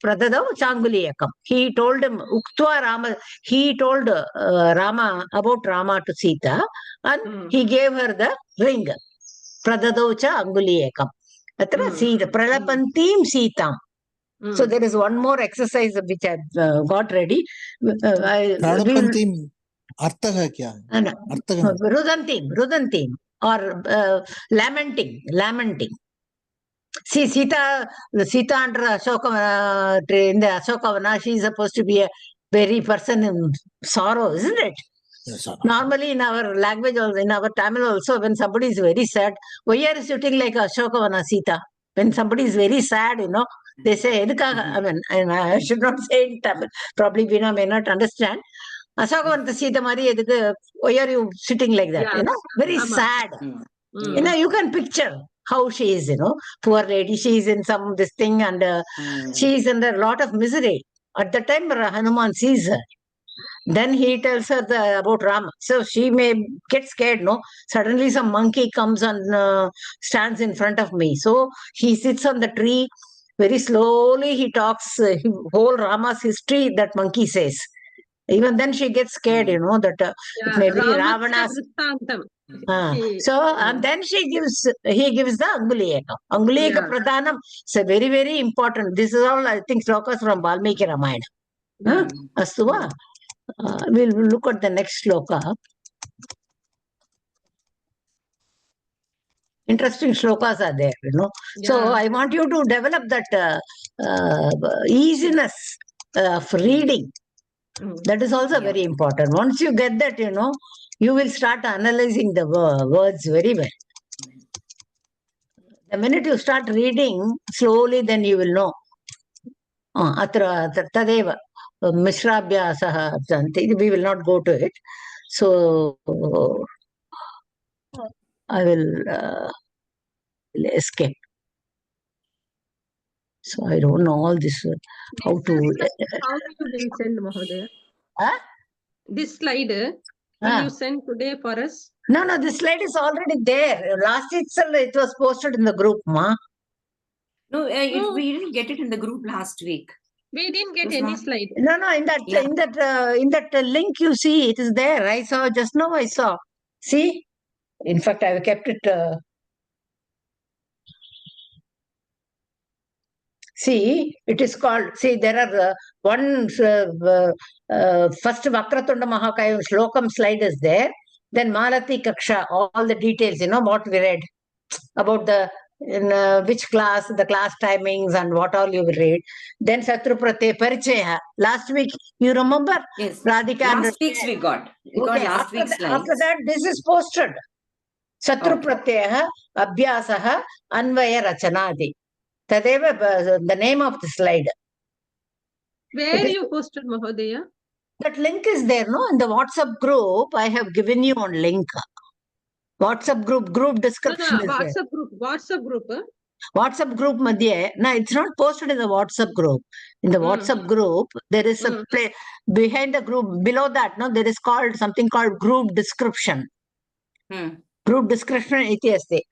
A: Pradadav Changuliyakam. He told him, Uktva Rama, he told Rama about Rama to Sita and he gave her the ring. Pradadav cha Anguliyakam. Atra Sita, Pralapantim Sitam. So there is one more exercise which I got ready.
B: Pralapantim Arthaha kya?
A: Rudantim or lamenting. See, Sita under Ashokavana, in the Ashokavana, she is supposed to be a very person in sorrow, isn't it?
B: Yes,
A: Normally in our language, also, in our Tamil also, when somebody is very sad, why are you sitting like Ashokavana Sita? When somebody is very sad, they say, I mean, and I should not say in Tamil, probably Veena may not understand. Ashokavana Sita Mari, why are you sitting like that?
C: Yes.
A: Very sad.
C: Mm.
A: You can picture how she is, poor lady, she is in this thing and she is under a lot of misery. At the time, Hanuman sees her. Then he tells her about Rama. So she may get scared, no? Suddenly some monkey comes and stands in front of me. So he sits on the tree. Very slowly he talks whole Rama's history, that monkey says. Even then she gets scared, that it may be Ravana's. And then he gives the Anguliyaka. Anguliyaka Pradhanam. So very, very important. This is all, I think, slokas from Valmiki Ramayana. Astuva. We'll look at the next sloka. Interesting slokas are there, So I want you to develop that easiness of reading. That is also very important. Once you get that, you will start analyzing the words very well. The minute you start reading slowly, then you will know. Atra tadeva mishrabhyasaha janti. We will not go to it. So I will escape. So I don't know all this. How to.
C: How you will send, Mahodaya? This slide, will you send today for us?
A: No, this slide is already there. Last itself, it was posted in the group, ma.
D: No, we didn't get it in the group last week.
C: We didn't get any slide.
A: No, in that link you see, it is there. I saw just now. I saw. See, in fact, I have kept it. See, it is called, see, there are first Vakratunda Mahakaya Shlokam slide is there. Then Malati Kaksha, all the details, what we read about which class, the class timings and what all you read. Then Satruprate Parichaya. Last week, you remember?
D: Yes.
A: Radhika
D: Last week's we got. We got last week's slides.
A: After that, this is posted. Satrupratyaya, Abhyasaha, Anvaya Rachanadi. Tadeva, the name of the slide.
C: Where you posted, Mahodaya?
A: That link is there, no? In the WhatsApp group, I have given you on link. WhatsApp group description is there.
C: WhatsApp group.
A: WhatsApp group madhye. No, it's not posted in the WhatsApp group. In the WhatsApp group, there is a play behind the group. Below that, no, there is something called group description. Group description iti asti.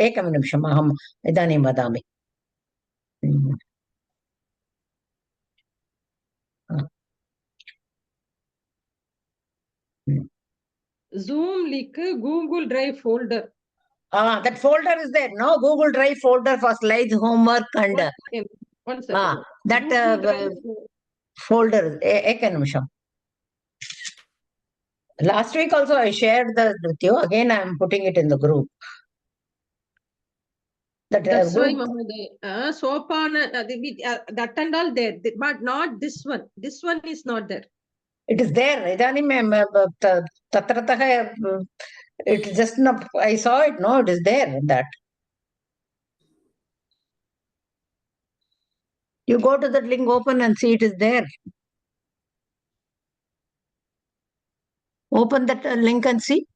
A: Ekam nimisham aham idanim vadami.
C: Zoom link, Google Drive folder.
A: That folder is there, no? Google Drive folder for slides, homework, and
C: one second.
A: That folder. Ekam nimisham. Last week also I shared that with you. Again, I am putting it in the group.
C: That's why, Mahodaya. Sopana, that and all there, but not this one. This one is not there.
A: It is there. It is just not, I saw it. No, it is there. That you go to that link, open and see it is there. Open that link and see.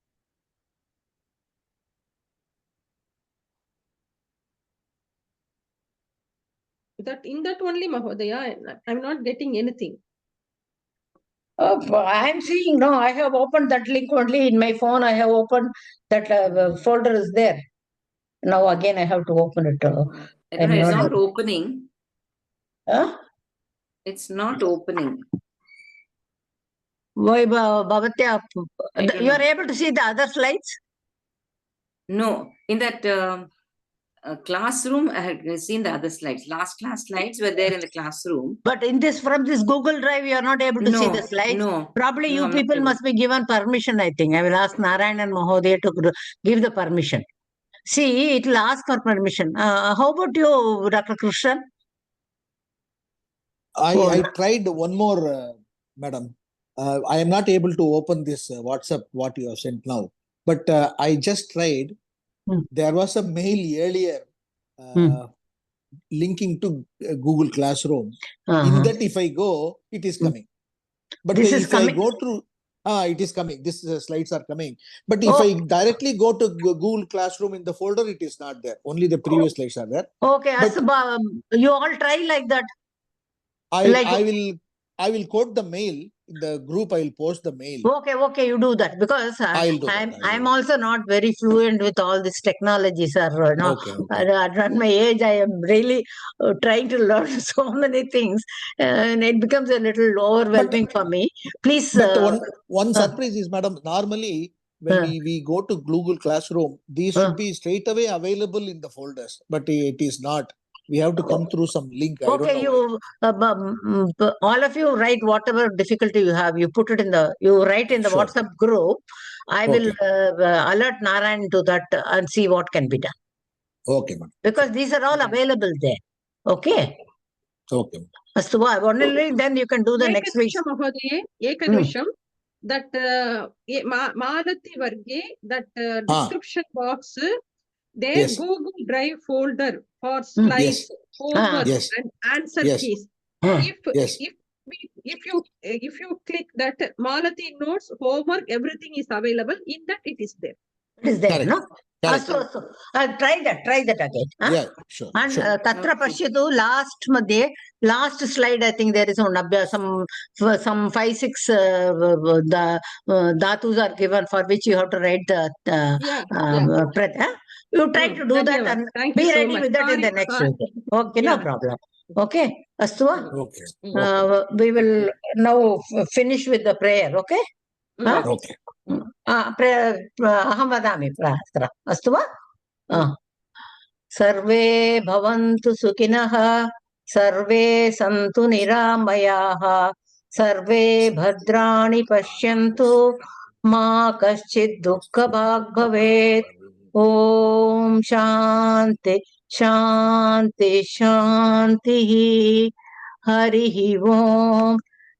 C: That in that only, Mahodaya, I'm not getting anything.
A: I am seeing, no, I have opened that link only in my phone. I have opened that folder is there. Now again I have to open it.
D: It's not opening.
A: Huh?
D: It's not opening.
A: Why, Bhavatya? You are able to see the other slides?
D: No, in that classroom, I had seen the other slides. Last class slides were there in the classroom.
A: But from this Google Drive, you are not able to see the slides?
D: No.
A: Probably you people must be given permission, I think. I will ask Narayan and Mahodaya to give the permission. See, it will ask for permission. How about you, Dr. Krishnan?
B: I tried one more, madam. I am not able to open this WhatsApp, what you have sent now. But I just tried. There was a mail earlier linking to Google Classroom. In that, if I go, it is coming. But if I go through, it is coming. These slides are coming. But if I directly go to Google Classroom in the folder, it is not there. Only the previous slides are there.
A: Okay, but you all try like that.
B: I will quote the mail. In the group, I will post the mail.
A: Okay, you do that, because I'm also not very fluent with all this technology, sir. At my age, I am really trying to learn so many things, and it becomes a little overwhelming for me. Please.
B: But one surprise is, madam, normally when we go to Google Classroom, these should be straight away available in the folders, but it is not. We have to come through some link.
A: Okay, you all of you write whatever difficulty you have. You put it you write in the WhatsApp group. I will alert Narayan to that and see what can be done.
B: Okay, ma'am.
A: Because these are all available there. Okay.
B: Okay.
A: Only then you can do the next week.
C: That Malati Varge, that description box. Their Google Drive folder for slides, homework, and answer keys. If you click that Malati notes, homework, everything is available. In that, it is there.
A: It is there, no? Try that again.
B: Yeah, sure.
A: And Tatra Pashyatu, last slide, I think there is some 5-6 dhatus are given for which you have to write the You try to do that and be ready with that in the next week. Okay, no problem. Okay, Astuva?
B: Okay.
A: We will now finish with the prayer, okay?
B: Okay.
A: अहं वदामि अत्र अस्तु वा सर्वे भवन्तु सुखिनः सर्वे सन्तु निरामयाः सर्वे भद्राणि पश्यन्तु मा कश्चित् दुःखभाग् भवेत् ॐ शान्ति शान्ति शान्तिः हरिः ॐ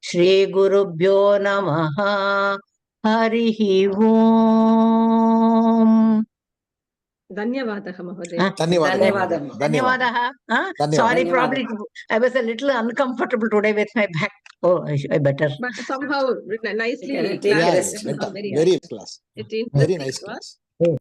A: श्री गुरुभ्यो नमः हरिः ॐ
C: धन्यवादः महोदय
D: धन्यवादः
A: धन्यवादः sorry probably I was a little uncomfortable today with my back. Oh, I better.
C: but somehow nicely
D: Take a rest.
C: very
B: Very class.
C: it
B: Very
C: interesting
B: nice
C: was.
B: class.